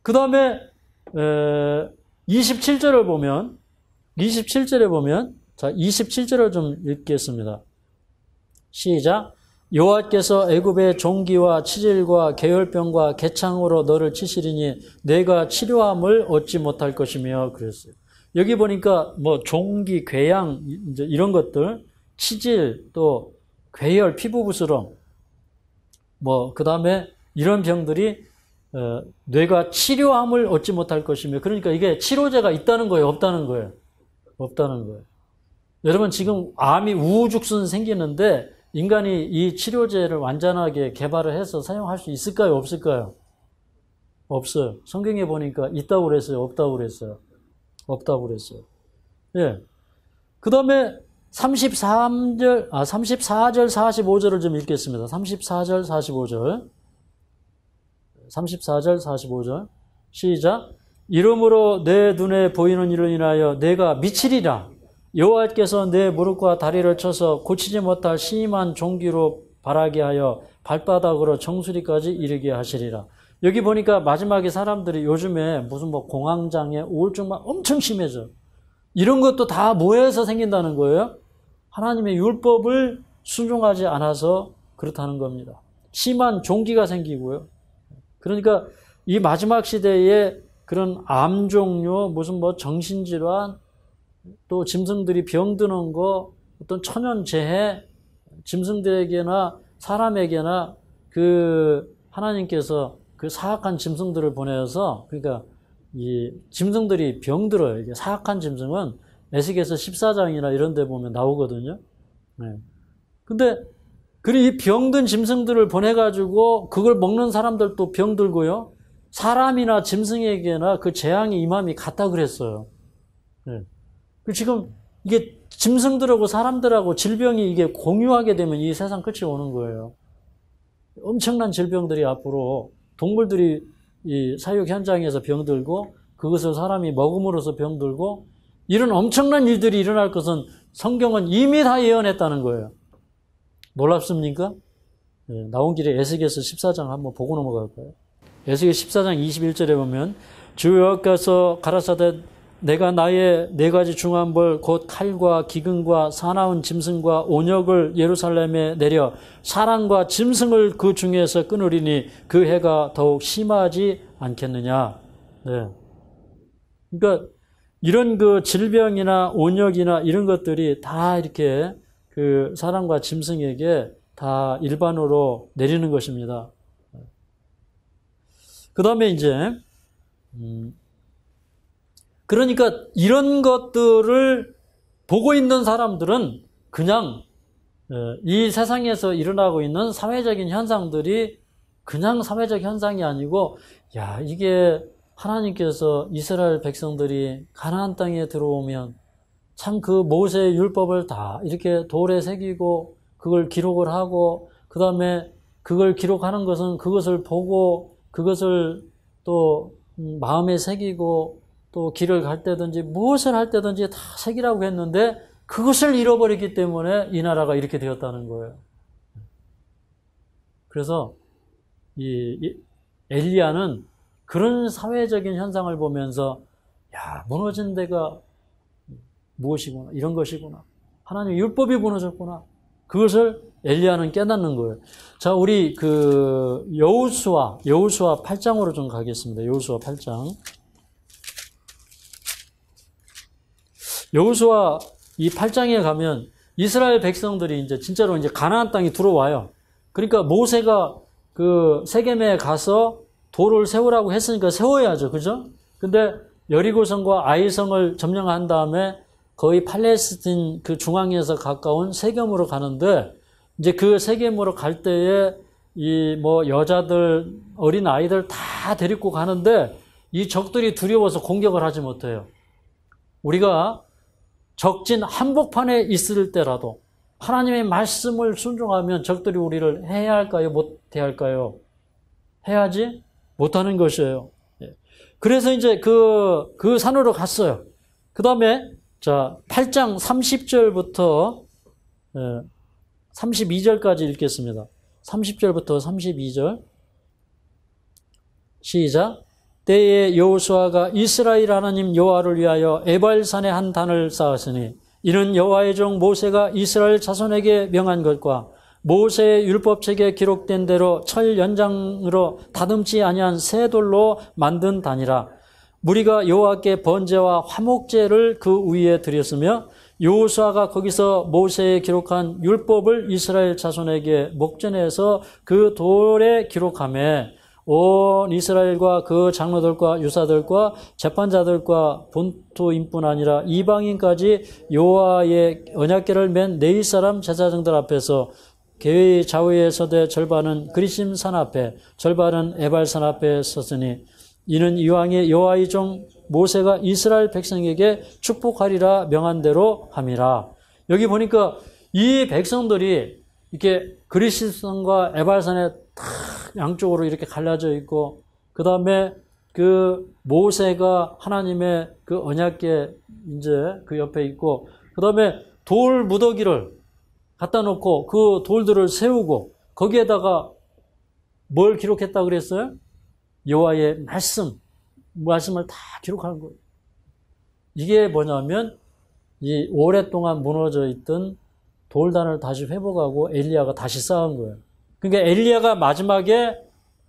그 다음에 27절을 보면 자 27절을 좀 읽겠습니다. 시작. 여호와께서 애굽의 종기와 치질과 계열병과 개창으로 너를 치시리니 내가 치료함을 얻지 못할 것이며 그랬어요. 여기 보니까 종기, 궤양 이제 이런 것들, 치질 또 괴열, 피부 부스럼, 그 다음에 이런 병들이 뇌가 치료함을 얻지 못할 것이며, 그러니까 이게 치료제가 있다는 거예요, 없다는 거예요? 없다는 거예요. 여러분, 지금 암이 우후죽순 생기는데 인간이 이 치료제를 완전하게 개발을 해서 사용할 수 있을까요, 없을까요? 없어요. 성경에 보니까 있다고 그랬어요, 없다고 그랬어요? 없다고 그랬어요. 예. 그 다음에 34절, 45절을 좀 읽겠습니다. 34절, 45절. 34절, 45절. 시작. 이러므로 내 눈에 보이는 일을 인하여 내가 미치리라. 여호와께서 내 무릎과 다리를 쳐서 고치지 못할 심한 종기로 바라게 하여 발바닥으로 정수리까지 이르게 하시리라. 여기 보니까 마지막에 사람들이 요즘에 무슨 뭐 공황장애, 우울증만 엄청 심해져. 이런 것도 다 뭐해서 생긴다는 거예요? 하나님의 율법을 순종하지 않아서 그렇다는 겁니다. 심한 종기가 생기고요. 그러니까 이 마지막 시대에 그런 암 종류, 무슨 뭐 정신질환, 또 짐승들이 병드는 거, 어떤 천연재해, 짐승들에게나 사람에게나 그 하나님께서 그 사악한 짐승들을 보내서, 그러니까 이 짐승들이 병들어요. 이게 사악한 짐승은 에스겔서 14장이나 이런 데 보면 나오거든요. 네. 근데 이 병든 짐승들을 보내가지고 그걸 먹는 사람들도 병들고요. 사람이나 짐승에게나 그 재앙이 임함이 같다 그랬어요. 네. 지금 이게 짐승들하고 사람들하고 질병이 이게 공유하게 되면 이 세상 끝이 오는 거예요. 엄청난 질병들이 앞으로 동물들이 이 사육 현장에서 병들고 그것을 사람이 먹음으로써 병들고 이런 엄청난 일들이 일어날 것은 성경은 이미 다 예언했다는 거예요. 놀랍습니까? 네, 나온 길에 에스겔서 14장 한번 보고 넘어갈까요? 에스겔 14장 21절에 보면 주 여호와께서 가라사대 내가 나의 네 가지 중한 벌 곧 칼과 기근과 사나운 짐승과 온역을 예루살렘에 내려 사람과 짐승을 그 중에서 끊으리니 그 해가 더욱 심하지 않겠느냐. 네. 그러니까 이런 그 질병이나 온역이나 이런 것들이 다 이렇게 그 사람과 짐승에게 다 일반으로 내리는 것입니다. 그 다음에 이제 그러니까 이런 것들을 보고 있는 사람들은 그냥 이 세상에서 일어나고 있는 사회적인 현상들이 그냥 사회적 현상이 아니고, 야, 이게 하나님께서 이스라엘 백성들이 가나안 땅에 들어오면 참 그 모세의 율법을 다 이렇게 돌에 새기고 그걸 기록을 하고, 그 다음에 그걸 기록하는 것은 그것을 보고 그것을 또 마음에 새기고 또 길을 갈 때든지 무엇을 할 때든지 다 새기라고 했는데 그것을 잃어버렸기 때문에 이 나라가 이렇게 되었다는 거예요. 그래서 이 엘리야는 그런 사회적인 현상을 보면서 야, 무너진 데가 무엇이구나, 이런 것이구나, 하나님의 율법이 무너졌구나, 그것을 엘리야는 깨닫는 거예요. 자, 우리 그 여호수아 8장으로 좀 가겠습니다. 여호수아 8장. 여호수아 이 8장에 가면 이스라엘 백성들이 이제 진짜로 이제 가나안 땅에 들어와요. 그러니까 모세가 그 세겜에 가서 돌을 세우라고 했으니까 세워야죠. 그죠? 근데 여리고성과 아이성을 점령한 다음에 거의 팔레스틴 그 중앙에서 가까운 세겜으로 가는데, 이제 그 세겜으로 갈 때에 이 뭐 여자들, 어린 아이들 다 데리고 가는데 이 적들이 두려워서 공격을 하지 못해요. 우리가 적진 한복판에 있을 때라도 하나님의 말씀을 순종하면 적들이 우리를 해야 할까요? 못해야 할까요? 해야지 못하는 것이에요. 그래서 이제 그 산으로 갔어요. 그 다음에 자 8장 30절부터 32절까지 읽겠습니다. 30절부터 32절 시작. 때에 여호수아가 이스라엘 하나님 여호와를 위하여 에발산에 한 단을 쌓았으니 이는 여호와의 종 모세가 이스라엘 자손에게 명한 것과 모세의 율법책에 기록된 대로 철 연장으로 다듬지 아니한 새 돌로 만든 단이라. 무리가 여호와께 번제와 화목제를 그 위에 드렸으며 여호수아가 거기서 모세에 기록한 율법을 이스라엘 자손에게 목전해서 그 돌에 기록하며 온 이스라엘과 그 장로들과 유사들과 재판자들과 본토인뿐 아니라 이방인까지 여호와의 언약궤를 맨 네이 사람 제사장들 앞에서 계의 좌우에 서되 절반은 그리심 산 앞에 절반은 에발 산 앞에 섰으니 이는 이왕의 여호와의 종 모세가 이스라엘 백성에게 축복하리라 명한 대로 함이라. 여기 보니까 이 백성들이 이렇게 그리심산과 에발산에 탁 양쪽으로 이렇게 갈라져 있고, 그 다음에 그 모세가 하나님의 그 언약궤 이제 그 옆에 있고, 그 다음에 돌 무더기를 갖다 놓고 그 돌들을 세우고 거기에다가 뭘 기록했다고 그랬어요? 여호와의 말씀을 다 기록한 거예요. 이게 뭐냐면 이 오랫동안 무너져 있던 돌단을 다시 회복하고 엘리야가 다시 쌓은 거예요. 그러니까 엘리야가 마지막에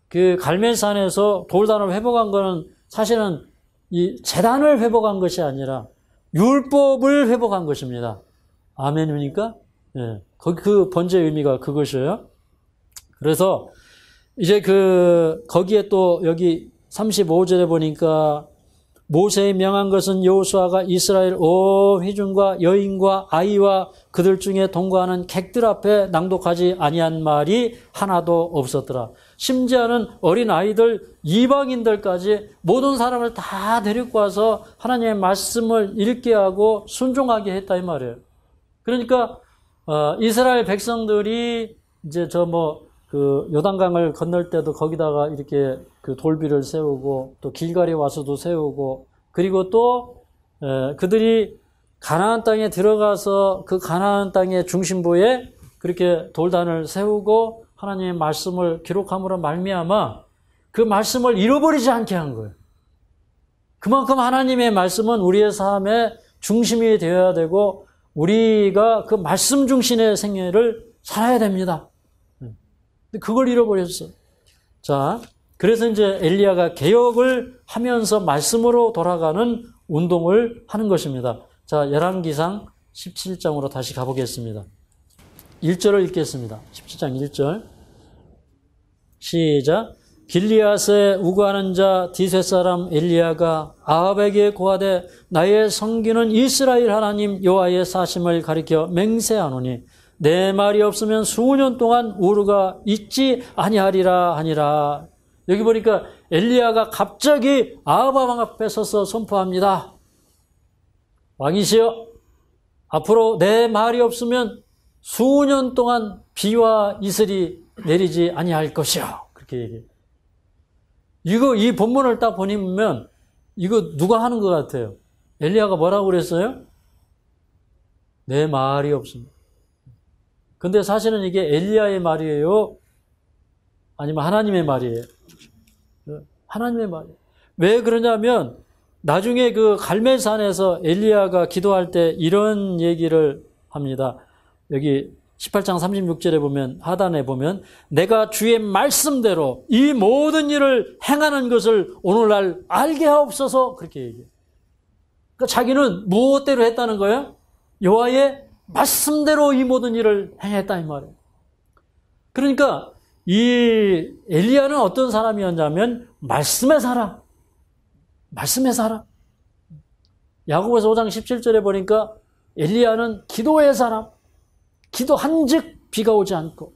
그 갈멜산에서 돌단을 회복한 거는 사실은 이 제단을 회복한 것이 아니라 율법을 회복한 것입니다. 아멘입니까? 예. 그 번제의 의미가 그것이에요. 그래서 이제 거기에 또 여기 35절에 보니까 모세의 명한 것은 여호수아가 이스라엘 온 회중과 여인과 아이와 그들 중에 동거하는 객들 앞에 낭독하지 아니한 말이 하나도 없었더라. 심지어는 어린 아이들, 이방인들까지 모든 사람을 다 데리고 와서 하나님의 말씀을 읽게 하고 순종하게 했다 이 말이에요. 그러니까 이스라엘 백성들이 이제 그 요단강을 건널 때도 거기다가 이렇게 그 돌비를 세우고 또 길갈이 와서도 세우고, 그리고 또 그들이 가나안 땅에 들어가서 그 가나안 땅의 중심부에 그렇게 돌단을 세우고 하나님의 말씀을 기록함으로 말미암아 그 말씀을 잃어버리지 않게 한 거예요. 그만큼 하나님의 말씀은 우리의 삶의 중심이 되어야 되고 우리가 그 말씀 중심의 생애를 살아야 됩니다. 그걸 잃어버렸어. 자, 그래서 이제 엘리야가 개혁을 하면서 말씀으로 돌아가는 운동을 하는 것입니다. 자, 열왕기상 17장으로 다시 가보겠습니다. 1절을 읽겠습니다. 17장 1절. 시작. 길리앗에 우거하는 자 디셋 사람 엘리야가 아합에게 고하되 나의 성기는 이스라엘 하나님 여호와의 사심을 가리켜 맹세하노니 내 말이 없으면 수년 동안 우르가 있지 아니하리라 하니라. 여기 보니까 엘리야가 갑자기 아합 왕 앞에 서서 선포합니다. 왕이시여, 앞으로 내 말이 없으면 수년 동안 비와 이슬이 내리지 아니할 것이요. 그렇게 얘기해요. 이 본문을 딱 보면 이거 누가 하는 것 같아요? 엘리야가 뭐라고 그랬어요? 내 말이 없으면. 근데 사실은 이게 엘리야의 말이에요? 아니면 하나님의 말이에요? 하나님의 말이에요. 왜 그러냐면 나중에 그 갈멜산에서 엘리야가 기도할 때 이런 얘기를 합니다. 여기 18장 36절에 보면, 하단에 보면 내가 주의 말씀대로 이 모든 일을 행하는 것을 오늘날 알게 하옵소서, 그렇게 얘기해요. 그러니까 자기는 무엇대로 했다는 거예요? 여호와의 말씀대로 이 모든 일을 행했다 이 말이에요. 그러니까 이 엘리야는 어떤 사람이었냐면 말씀의 사람. 말씀의 사람. 야고보서 5장 17절에 보니까 엘리야는 기도의 사람. 기도한즉 비가 오지 않고.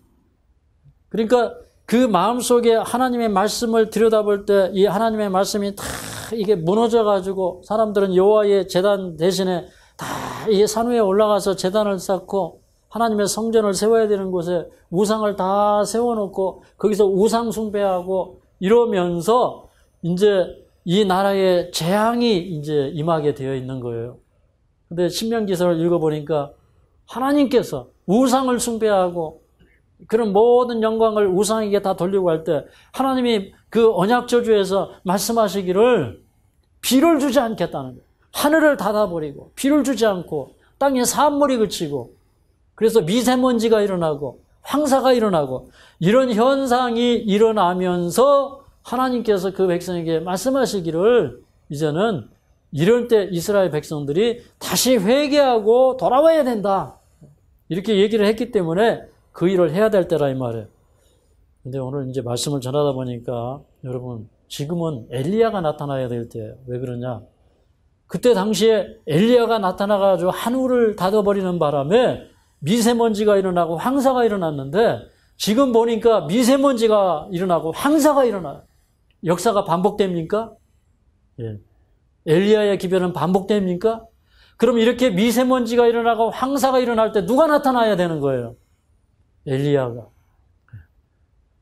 그러니까 그 마음속에 하나님의 말씀을 들여다볼 때 이 하나님의 말씀이 다 이게 무너져가지고 사람들은 여호와의 제단 대신에 다 이 산 위에 올라가서 제단을 쌓고 하나님의 성전을 세워야 되는 곳에 우상을 다 세워놓고 거기서 우상 숭배하고 이러면서 이제 이 나라에 재앙이 이제 임하게 되어 있는 거예요. 근데 신명기서를 읽어보니까 하나님께서 우상을 숭배하고 그런 모든 영광을 우상에게 다 돌리고 할 때 하나님이 그 언약 저주에서 말씀하시기를 비를 주지 않겠다는 거예요. 하늘을 닫아버리고 비를 주지 않고 땅에 산물이 그치고 그래서 미세먼지가 일어나고 황사가 일어나고 이런 현상이 일어나면서 하나님께서 그 백성에게 말씀하시기를 이제는 이럴 때 이스라엘 백성들이 다시 회개하고 돌아와야 된다. 이렇게 얘기를 했기 때문에 그 일을 해야 될 때라 이 말이에요. 근데 오늘 이제 말씀을 전하다 보니까 여러분 지금은 엘리야가 나타나야 될 때예요. 왜 그러냐? 그때 당시에 엘리야가 나타나가지고 하늘을 닫아버리는 바람에 미세먼지가 일어나고 황사가 일어났는데 지금 보니까 미세먼지가 일어나고 황사가 일어나요. 역사가 반복됩니까? 예. 엘리야의 기별은 반복됩니까? 그럼 이렇게 미세먼지가 일어나고 황사가 일어날 때 누가 나타나야 되는 거예요? 엘리야가.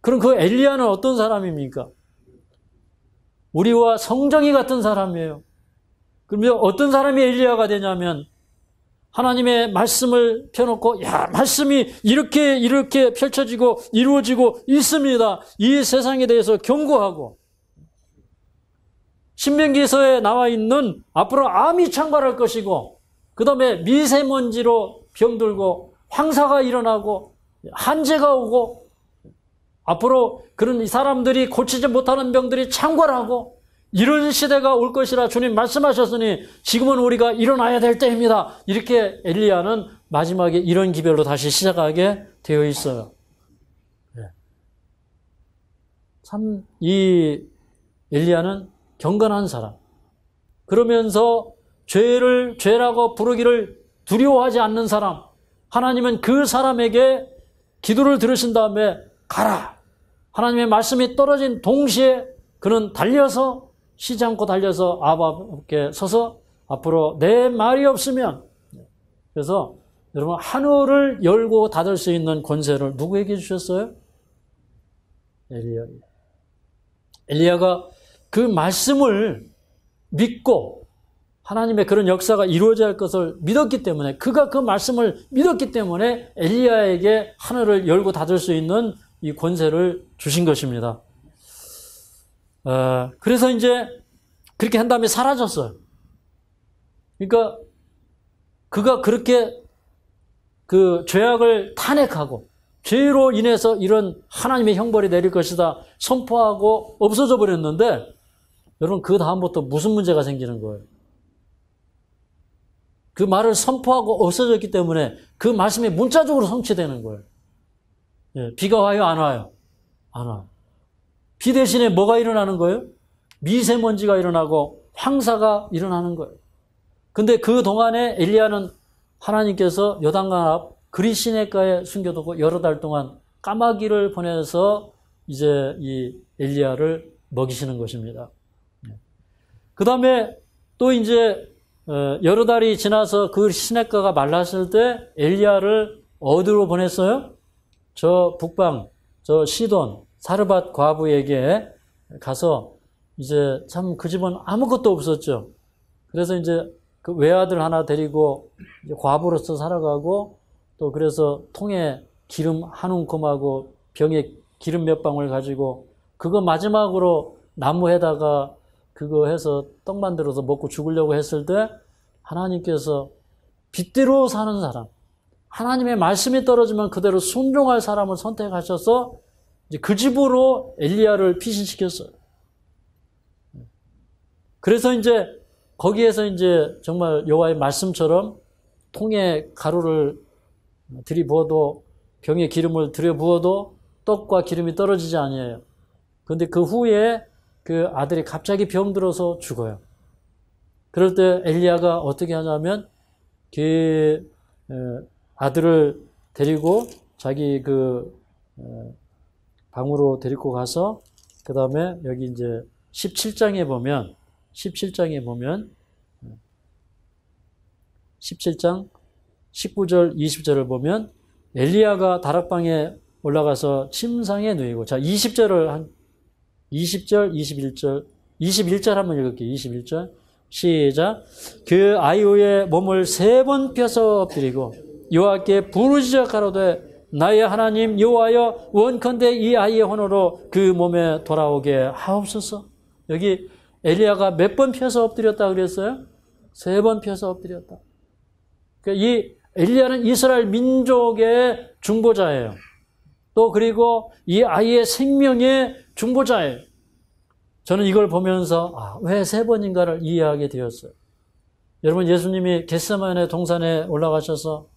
그럼 그 엘리야는 어떤 사람입니까? 우리와 성정이 같은 사람이에요. 그러면 어떤 사람이 엘리야가 되냐면 하나님의 말씀을 펴놓고 야 말씀이 이렇게 펼쳐지고 이루어지고 있습니다. 이 세상에 대해서 경고하고 신명기서에 나와 있는 앞으로 암이 창궐할 것이고 그 다음에 미세먼지로 병들고 황사가 일어나고 한재가 오고 앞으로 그런 이 사람들이 고치지 못하는 병들이 창궐하고 이런 시대가 올 것이라 주님 말씀하셨으니 지금은 우리가 일어나야 될 때입니다. 이렇게 엘리야는 마지막에 이런 기별로 다시 시작하게 되어 있어요. 참 이 엘리야는 경건한 사람. 그러면서 죄를 죄라고 부르기를 두려워하지 않는 사람. 하나님은 그 사람에게 기도를 들으신 다음에 가라. 하나님의 말씀이 떨어진 동시에 그는 달려서 쉬지 않고 달려서 아버지께 서서 앞으로 내 말이 없으면 그래서 여러분 하늘을 열고 닫을 수 있는 권세를 누구에게 주셨어요? 엘리야에게. 엘리야가 그 말씀을 믿고 하나님의 그런 역사가 이루어져야 할 것을 믿었기 때문에 그가 그 말씀을 믿었기 때문에 엘리야에게 하늘을 열고 닫을 수 있는 이 권세를 주신 것입니다. 그래서 이제 그렇게 한 다음에 사라졌어요. 그러니까 그가 그렇게 그 죄악을 탄핵하고 죄로 인해서 이런 하나님의 형벌이 내릴 것이다 선포하고 없어져 버렸는데 여러분 그 다음부터 무슨 문제가 생기는 거예요? 그 말을 선포하고 없어졌기 때문에 그 말씀이 문자적으로 성취되는 거예요. 예, 비가 와요? 안 와요? 안 와요. 비 대신에 뭐가 일어나는 거예요? 미세먼지가 일어나고 황사가 일어나는 거예요. 근데 그 동안에 엘리야는 하나님께서 요단강 앞 그리시네가에 숨겨두고 여러 달 동안 까마귀를 보내서 이제 이 엘리야를 먹이시는 것입니다. 그 다음에 또 이제 여러 달이 지나서 그 시내가가 말랐을 때 엘리야를 어디로 보냈어요? 저 북방, 저 시돈, 사르밧 과부에게 가서 이제 참 그 집은 아무것도 없었죠. 그래서 이제 그 외아들 하나 데리고 이제 과부로서 살아가고 또 그래서 통에 기름 한 움큼하고 병에 기름 몇 방울 가지고 그거 마지막으로 나무에다가 그거 해서 떡 만들어서 먹고 죽으려고 했을 때 하나님께서 빚대로 사는 사람, 하나님의 말씀이 떨어지면 그대로 순종할 사람을 선택하셔서 이제 그 집으로 엘리야를 피신시켰어요. 그래서 이제 거기에서 이제 정말 여호와의 말씀처럼 통에 가루를 들이부어도 병에 기름을 들여부어도 떡과 기름이 떨어지지 아니에요. 그런데 그 후에 그 아들이 갑자기 병들어서 죽어요. 그럴 때 엘리야가 어떻게 하냐면 그 아들을 데리고 자기 그 방으로 데리고 가서 그 다음에 여기 이제 17장에 보면 17장 19절 20절을 보면 엘리야가 다락방에 올라가서 침상에 누이고 자 20절을 한 20절 21절 한번 읽을게요. 21절 시작. 그 아이의 몸을 3번 펴서 엎드리고 여호와께 부르짖어 가로되 나의 하나님 여호와여 원컨대 이 아이의 혼으로 그 몸에 돌아오게 하옵소서. 여기 엘리야가 몇 번 펴서 엎드렸다 그랬어요? 3번 펴서 엎드렸다. 그러니까 이 엘리야는 이스라엘 민족의 중보자예요. 또 그리고 이 아이의 생명의 중보자예요. 저는 이걸 보면서 왜 3번인가를 이해하게 되었어요. 여러분, 예수님이 겟세마네 동산에 올라가셔서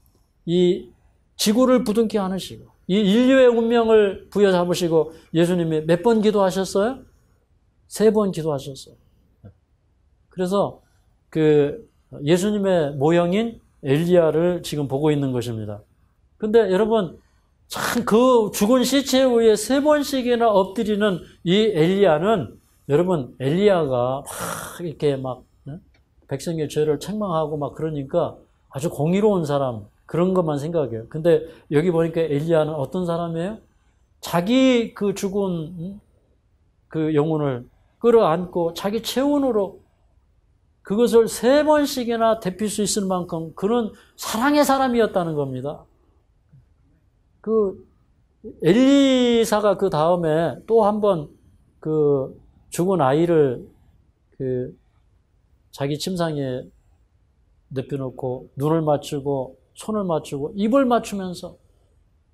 이 지구를 부둥켜 안으시고 이 인류의 운명을 부여잡으시고 예수님이 몇 번 기도하셨어요? 3번 기도하셨어요. 그래서 그 예수님의 모형인 엘리야를 지금 보고 있는 것입니다. 근데 여러분, 참 그 죽은 시체 위에 3번씩이나 엎드리는 이 엘리야는, 여러분, 엘리야가 막 이렇게 막 백성의 죄를 책망하고 막 그러니까 아주 공의로운 사람, 그런 것만 생각해요. 근데 여기 보니까 엘리야는 어떤 사람이에요? 자기 그 죽은 그 영혼을 끌어안고 자기 체온으로 그것을 3번씩이나 데필 수 있을 만큼 그런 사랑의 사람이었다는 겁니다. 그 엘리사가 그 다음에 또 한 번 그 죽은 아이를 그 자기 침상에 내펴놓고 눈을 맞추고 손을 맞추고 입을 맞추면서,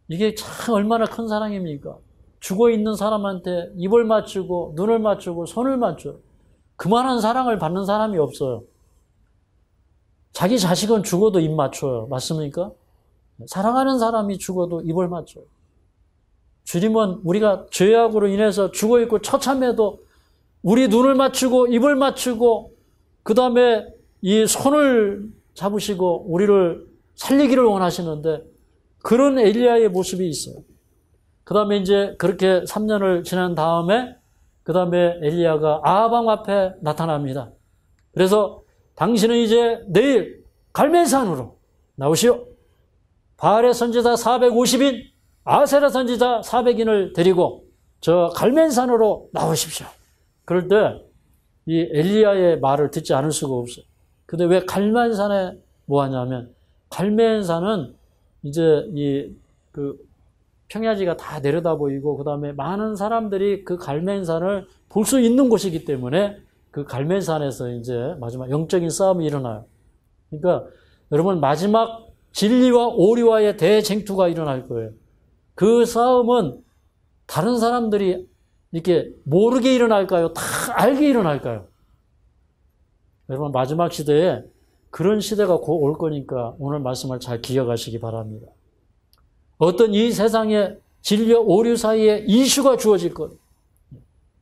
이게 참 얼마나 큰 사랑입니까? 죽어 있는 사람한테 입을 맞추고 눈을 맞추고 손을 맞춰요. 그만한 사랑을 받는 사람이 없어요. 자기 자식은 죽어도 입 맞춰요. 맞습니까? 사랑하는 사람이 죽어도 입을 맞춰요. 주님은 우리가 죄악으로 인해서 죽어 있고 처참해도 우리 눈을 맞추고 입을 맞추고 그 다음에 이 손을 잡으시고 우리를 살리기를 원하시는데, 그런 엘리야의 모습이 있어요. 그 다음에 이제 그렇게 3년을 지난 다음에 그 다음에 엘리야가 아합 앞에 나타납니다. 그래서 당신은 이제 내일 갈멜산으로 나오시오. 바알의 선지자 450인, 아세라 선지자 400인을 데리고 저 갈멜산으로 나오십시오. 그럴 때 이 엘리야의 말을 듣지 않을 수가 없어요. 근데 왜 갈멜산에 뭐 하냐면, 갈멜산은 이제 이 그 평야지가 다 내려다 보이고 그 다음에 많은 사람들이 그 갈멜산을 볼 수 있는 곳이기 때문에 그 갈멜산에서 이제 마지막 영적인 싸움이 일어나요. 그러니까 여러분, 마지막 진리와 오류와의 대쟁투가 일어날 거예요. 그 싸움은 다른 사람들이 이렇게 모르게 일어날까요? 다 알게 일어날까요? 여러분, 마지막 시대에 그런 시대가 곧 올 거니까 오늘 말씀을 잘 기억하시기 바랍니다. 어떤 이 세상의 진리와 오류 사이에 이슈가 주어질 거예요.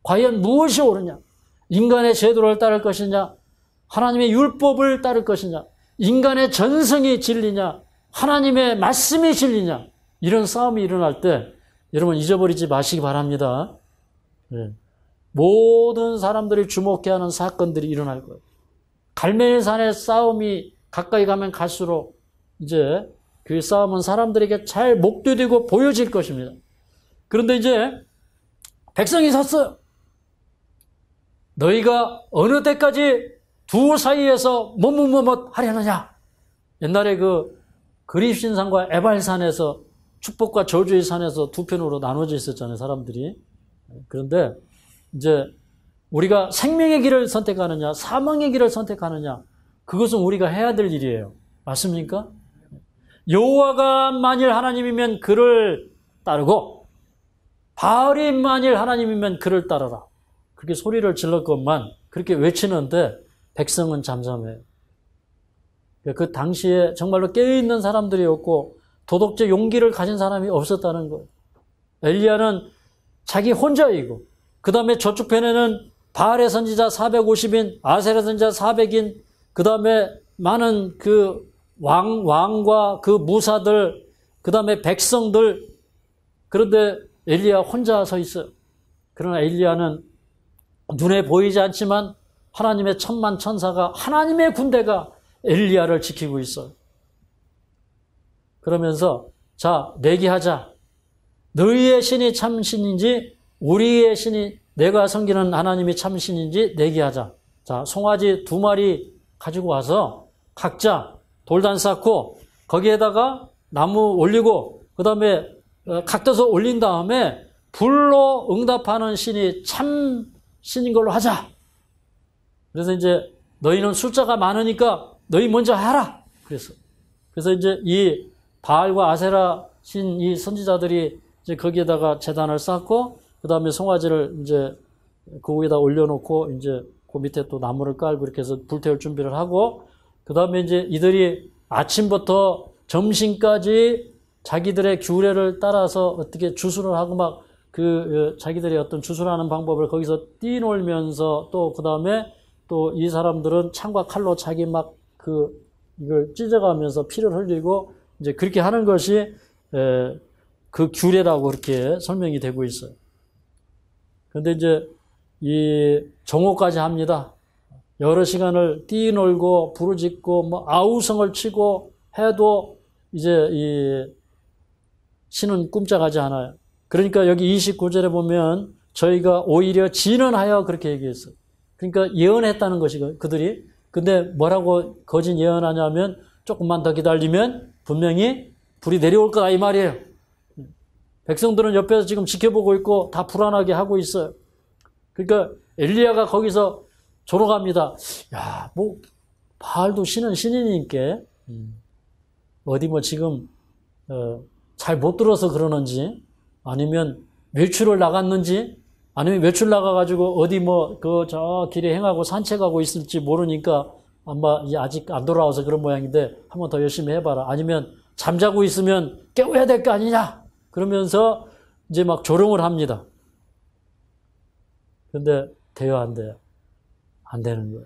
과연 무엇이 옳으냐? 인간의 제도를 따를 것이냐? 하나님의 율법을 따를 것이냐? 인간의 전성이 진리냐? 하나님의 말씀이 진리냐? 이런 싸움이 일어날 때 여러분, 잊어버리지 마시기 바랍니다. 모든 사람들이 주목해야 하는 사건들이 일어날 거예요. 갈멜산의 싸움이 가까이 가면 갈수록 이제 그 싸움은 사람들에게 잘 목도되고 보여질 것입니다. 그런데 이제 백성이 섰어요. 너희가 어느 때까지 두 사이에서 머뭇머뭇 하려느냐? 옛날에 그 그립신산과 에발산에서, 축복과 저주의 산에서 두 편으로 나눠져 있었잖아요, 사람들이. 그런데 이제 우리가 생명의 길을 선택하느냐, 사망의 길을 선택하느냐, 그것은 우리가 해야 될 일이에요. 맞습니까? 여호와가 만일 하나님이면 그를 따르고 바알이 만일 하나님이면 그를 따르라. 그렇게 소리를 질렀건만 그렇게 외치는데 백성은 잠잠해요. 그 당시에 정말로 깨어있는 사람들이었고 도덕적 용기를 가진 사람이 없었다는 거예요. 엘리야는 자기 혼자이고 그 다음에 저쪽 편에는 바알의 선지자 450인, 아세라 선지자 400인, 그 다음에 많은 그 왕과 그 무사들, 그 다음에 백성들. 그런데 엘리야 혼자 서 있어요. 그러나 엘리야는 눈에 보이지 않지만 하나님의 천만 천사가, 하나님의 군대가 엘리야를 지키고 있어요. 그러면서 자, 내기하자. 너희의 신이 참 신인지 우리의 신이, 내가 섬기는 하나님이 참 신인지 내기하자. 자, 송아지 2마리 가지고 와서 각자 돌단 쌓고 거기에다가 나무 올리고 그 다음에 각도서 올린 다음에 불로 응답하는 신이 참 신인 걸로 하자. 그래서 이제 너희는 숫자가 많으니까 너희 먼저 하라. 그래서 이제 이 바알과 아세라 신 이 선지자들이 이제 거기에다가 제단을 쌓고 그 다음에 송아지를 이제 그 위에다 올려놓고 이제 그 밑에 또 나무를 깔고 이렇게 해서 불태울 준비를 하고 그 다음에 이제 이들이 아침부터 점심까지 자기들의 규례를 따라서 어떻게 주술을 하고 막 자기들의 어떤 주술하는 방법을 거기서 띄놀면서 또 그 다음에 또 이 사람들은 창과 칼로 자기 막 이걸 찢어가면서 피를 흘리고 이제 그렇게 하는 것이 그 규례라고 그렇게 설명이 되고 있어요. 그런데 이제 이 정오까지 합니다. 여러 시간을 뛰놀고 부르짖고 뭐 아우성을 치고 해도 이제 이 신은 꿈쩍하지 않아요. 그러니까 여기 29절에 보면 저희가 오히려 진언하여 그렇게 얘기했어요. 그러니까 예언했다는 것이 그들이. 근데 뭐라고 거짓 예언하냐면 조금만 더 기다리면 분명히 불이 내려올 거다 이 말이에요. 백성들은 옆에서 지금 지켜보고 있고 다 불안하게 하고 있어요. 그러니까 엘리야가 거기서 조롱합니다. 야, 뭐 바알도 신은 신이니까 어디 뭐 지금 잘 못 들어서 그러는지 아니면 외출을 나갔는지 아니면 외출 나가가지고 어디 뭐 저 길에 행하고 산책하고 있을지 모르니까 아마 아직 안 돌아와서 그런 모양인데 한번 더 열심히 해봐라. 아니면 잠자고 있으면 깨워야 될 거 아니냐? 그러면서 이제 막 조롱을 합니다. 근데 돼요, 안 돼요? 안 되는 거예요.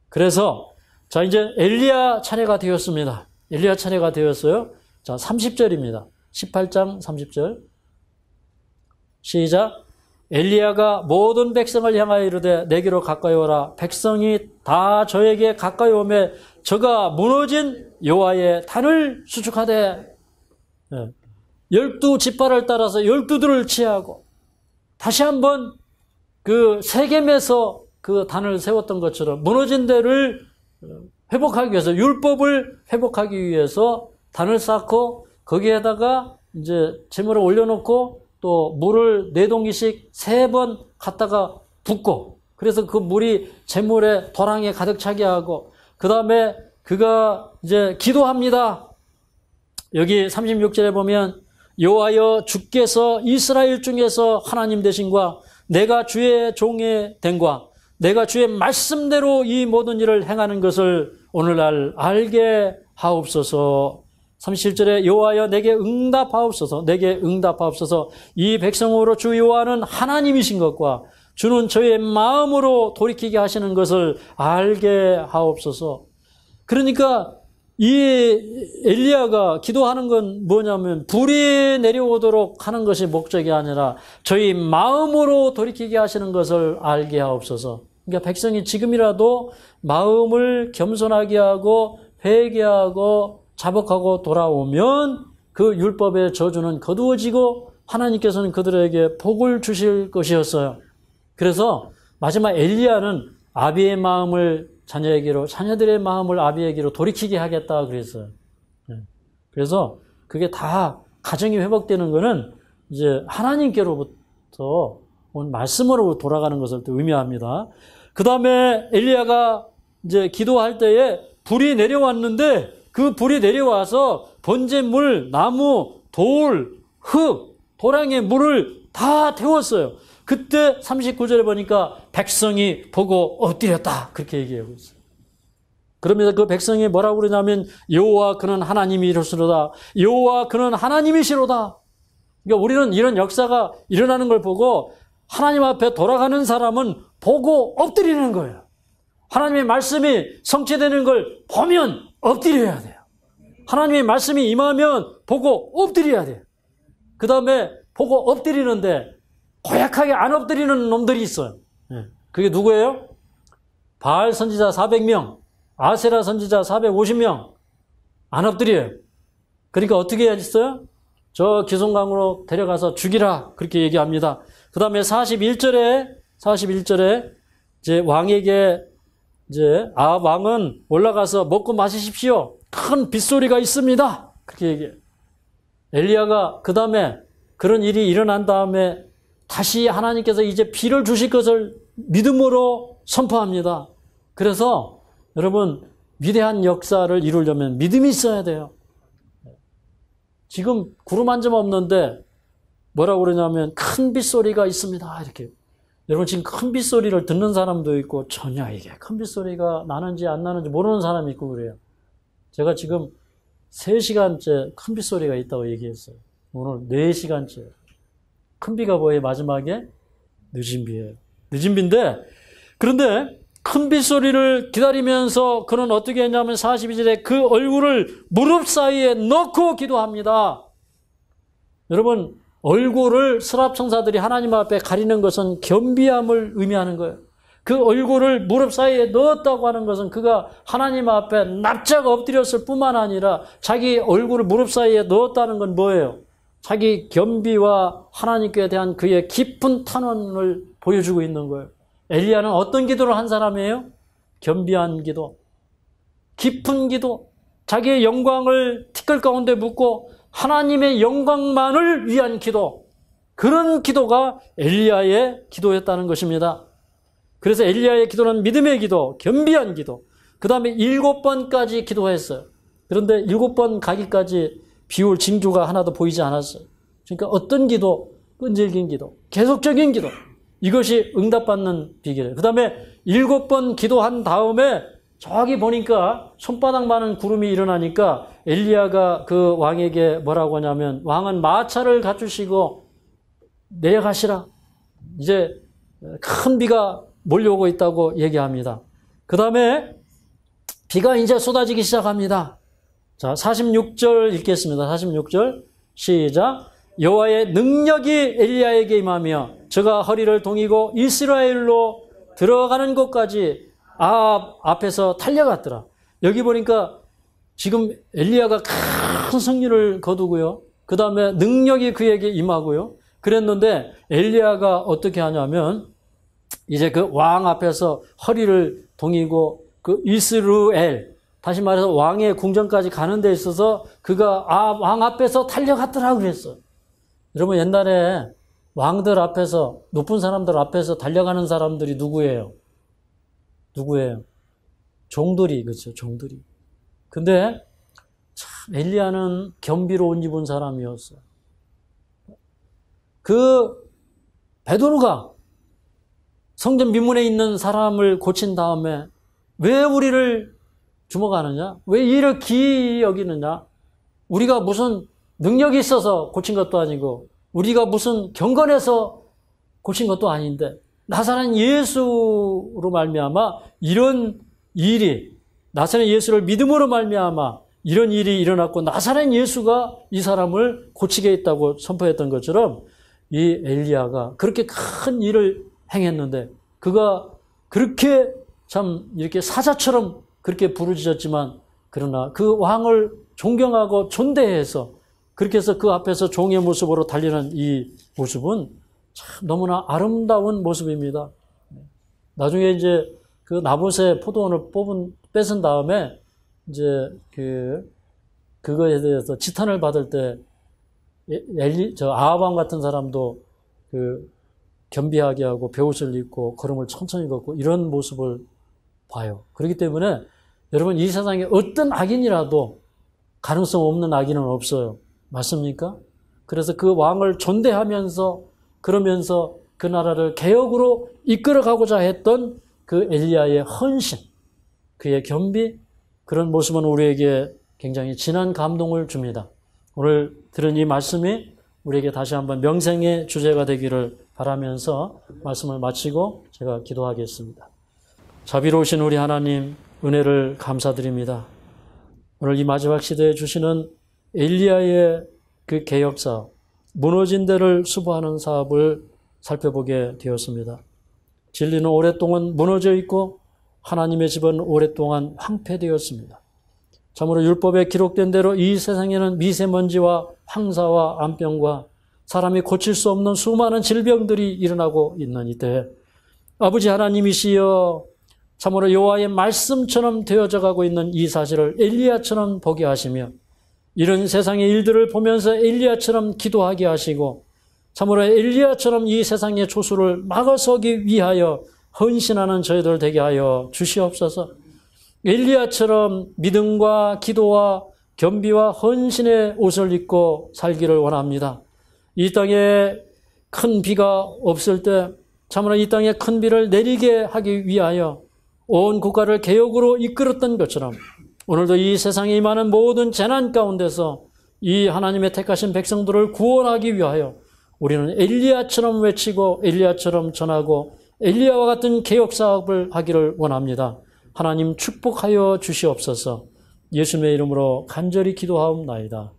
그래서 자 이제 엘리야 차례가 되었습니다. 엘리야 차례가 되었어요. 자 30절입니다. 18장 30절 시작. 엘리야가 모든 백성을 향하여 이르되 내게로 가까이 오라. 백성이 다 저에게 가까이 오매 저가 무너진 여호와의 단을 수축하되 12지파를 따라서 12들을 취하고 다시 한번 그 세겜에서 그 단을 세웠던 것처럼 무너진 데를 회복하기 위해서 율법을 회복하기 위해서 단을 쌓고 거기에다가 이제 제물을 올려놓고 또 물을 4동기씩 3번 갖다가 붓고 그래서 그 물이 제물의 도랑에 가득 차게 하고 그 다음에 그가 이제 기도합니다. 여기 36절에 보면 여호와여 주께서 이스라엘 중에서 하나님 되신과 내가 주의 종의 된과 내가 주의 말씀대로 이 모든 일을 행하는 것을 오늘날 알게 하옵소서. 37절에 여호와여 내게 응답하옵소서. 내게 응답하옵소서. 이 백성으로 주 여호와는 하나님이신 것과 주는 저의 마음으로 돌이키게 하시는 것을 알게 하옵소서. 그러니까 이 엘리야가 기도하는 건 뭐냐면 불이 내려오도록 하는 것이 목적이 아니라 저희 마음으로 돌이키게 하시는 것을 알게 하옵소서. 그러니까 백성이 지금이라도 마음을 겸손하게 하고 회개하고 자복하고 돌아오면 그 율법의 저주는 거두어지고 하나님께서는 그들에게 복을 주실 것이었어요. 그래서 마지막 엘리야는 아비의 마음을 자녀에게로, 자녀들의 마음을 아비에게로 돌이키게 하겠다 그랬어요. 그래서 그게 다 가정이 회복되는 거는 이제 하나님께로부터 온 말씀으로 돌아가는 것을 또 의미합니다. 그 다음에 엘리야가 이제 기도할 때에 불이 내려왔는데 그 불이 내려와서 번제물, 나무, 돌, 흙, 도랑의 물을 다 태웠어요. 그때 39절에 보니까 백성이 보고 엎드렸다. 그렇게 얘기하고 있어요. 그러면서 그 백성이 뭐라고 그러냐면 여호와 그는 하나님이시로다. 여호와 그는 하나님이시로다. 그러니까 우리는 이런 역사가 일어나는 걸 보고 하나님 앞에 돌아가는 사람은 보고 엎드리는 거예요. 하나님의 말씀이 성취되는 걸 보면 엎드려야 돼요. 하나님의 말씀이 임하면 보고 엎드려야 돼요. 그 다음에 보고 엎드리는데 고약하게 안 엎드리는 놈들이 있어요. 그게 누구예요? 바알 선지자 400명, 아세라 선지자 450명 안 엎드려요. 그러니까 어떻게 했어요? 저 기송강으로 데려가서 죽이라 그렇게 얘기합니다. 그 다음에 41절에 이제 왕에게 이제 왕은 올라가서 먹고 마시십시오. 큰 빗소리가 있습니다. 그렇게 얘기해요. 엘리야가 그 다음에 그런 일이 일어난 다음에 다시 하나님께서 이제 비를 주실 것을 믿음으로 선포합니다. 그래서 여러분 위대한 역사를 이루려면 믿음이 있어야 돼요. 지금 구름 한 점 없는데 뭐라고 그러냐면 큰 빗소리가 있습니다. 이렇게. 여러분 지금 큰 빗소리를 듣는 사람도 있고 전혀 이게 큰 빗소리가 나는지 안 나는지 모르는 사람이 있고 그래요. 제가 지금 3시간째 큰 빗소리가 있다고 얘기했어요. 오늘 4시간째. 큰 비가 뭐예요? 마지막에 늦은 비예요. 늦은 비인데 그런데 큰 빗소리를 기다리면서 그는 어떻게 했냐면 42절에 그 얼굴을 무릎 사이에 넣고 기도합니다. 여러분 얼굴을 스랍청사들이 하나님 앞에 가리는 것은 겸비함을 의미하는 거예요. 그 얼굴을 무릎 사이에 넣었다고 하는 것은 그가 하나님 앞에 납작 엎드렸을 뿐만 아니라 자기 얼굴을 무릎 사이에 넣었다는 건 뭐예요? 자기 겸비와 하나님께 대한 그의 깊은 탄원을 보여주고 있는 거예요. 엘리야는 어떤 기도를 한 사람이에요? 겸비한 기도, 깊은 기도, 자기의 영광을 티끌 가운데 묻고 하나님의 영광만을 위한 기도, 그런 기도가 엘리야의 기도였다는 것입니다. 그래서 엘리야의 기도는 믿음의 기도, 겸비한 기도, 그 다음에 7번까지 기도했어요. 그런데 7번 가기까지 비올 징조가 하나도 보이지 않았어요. 그러니까 어떤 기도? 끈질긴 기도, 계속적인 기도, 이것이 응답받는 비결이에요. 그 다음에 7번 기도한 다음에 저기 보니까 손바닥만한 구름이 일어나니까 엘리야가 그 왕에게 뭐라고 하냐면 왕은 마차를 갖추시고 내려가시라. 이제 큰 비가 몰려오고 있다고 얘기합니다. 그 다음에 비가 이제 쏟아지기 시작합니다. 자, 46절 읽겠습니다. 46절 시작. 여호와의 능력이 엘리야에게 임하며 저가 허리를 동이고 이스라엘로 들어가는 곳까지 앞에서 달려갔더라. 여기 보니까 지금 엘리야가 큰 승리를 거두고요. 그 다음에 능력이 그에게 임하고요. 그랬는데 엘리야가 어떻게 하냐면 이제 그 왕 앞에서 허리를 동이고 그 이스루엘, 다시 말해서 왕의 궁전까지 가는 데 있어서 그가 왕 앞에서 달려갔더라 그랬어요. 여러분 옛날에 왕들 앞에서, 높은 사람들 앞에서 달려가는 사람들이 누구예요? 누구예요? 종들이, 그렇죠, 종들이. 근데 참 엘리야는 겸비로운 입은 사람이었어요. 그 베드로가 성전 민문에 있는 사람을 고친 다음에 왜 우리를 주목하느냐? 왜 이를 기이 여기느냐? 우리가 무슨 능력이 있어서 고친 것도 아니고 우리가 무슨 경건해서 고친 것도 아닌데 나사렛 예수로 말미암아 이런 일이, 나사렛 예수를 믿음으로 말미암아 이런 일이 일어났고 나사렛 예수가 이 사람을 고치게 했다고 선포했던 것처럼 이 엘리야가 그렇게 큰 일을 행했는데 그가 그렇게 참 이렇게 사자처럼 그렇게 부르짖었지만 그러나 그 왕을 존경하고 존대해서 그렇게 해서 그 앞에서 종의 모습으로 달리는 이 모습은 참 너무나 아름다운 모습입니다. 나중에 이제 그 나봇의 포도원을 뺏은 다음에 이제 그거에 대해서 지탄을 받을 때 아합 왕 같은 사람도 그 겸비하게 하고 베옷을 입고 걸음을 천천히 걷고 이런 모습을 봐요. 그렇기 때문에 여러분 이 세상에 어떤 악인이라도 가능성 없는 악인은 없어요. 맞습니까? 그래서 그 왕을 존대하면서 그러면서 그 나라를 개혁으로 이끌어가고자 했던 그 엘리야의 헌신, 그의 겸비, 그런 모습은 우리에게 굉장히 진한 감동을 줍니다. 오늘 들은 이 말씀이 우리에게 다시 한번 명생의 주제가 되기를 바라면서 말씀을 마치고 제가 기도하겠습니다. 자비로우신 우리 하나님 은혜를 감사드립니다. 오늘 이 마지막 시대에 주시는 엘리야의 그 개혁사업, 무너진 데를 수보하는 사업을 살펴보게 되었습니다. 진리는 오랫동안 무너져 있고 하나님의 집은 오랫동안 황폐되었습니다. 참으로 율법에 기록된 대로 이 세상에는 미세먼지와 황사와 암병과 사람이 고칠 수 없는 수많은 질병들이 일어나고 있는 이때 아버지 하나님이시여 참으로 여호와의 말씀처럼 되어져 가고 있는 이 사실을 엘리야처럼 보게 하시며 이런 세상의 일들을 보면서 엘리야처럼 기도하게 하시고 참으로 엘리야처럼 이 세상의 조수를 막아서기 위하여 헌신하는 저희들 되게 하여 주시옵소서. 엘리야처럼 믿음과 기도와 겸비와 헌신의 옷을 입고 살기를 원합니다. 이 땅에 큰 비가 없을 때 참으로 이 땅에 큰 비를 내리게 하기 위하여 온 국가를 개혁으로 이끌었던 것처럼 오늘도 이 세상에 임하는 모든 재난 가운데서 이 하나님의 택하신 백성들을 구원하기 위하여 우리는 엘리야처럼 외치고 엘리야처럼 전하고 엘리야와 같은 개혁 사업을 하기를 원합니다. 하나님 축복하여 주시옵소서. 예수님의 이름으로 간절히 기도하옵나이다.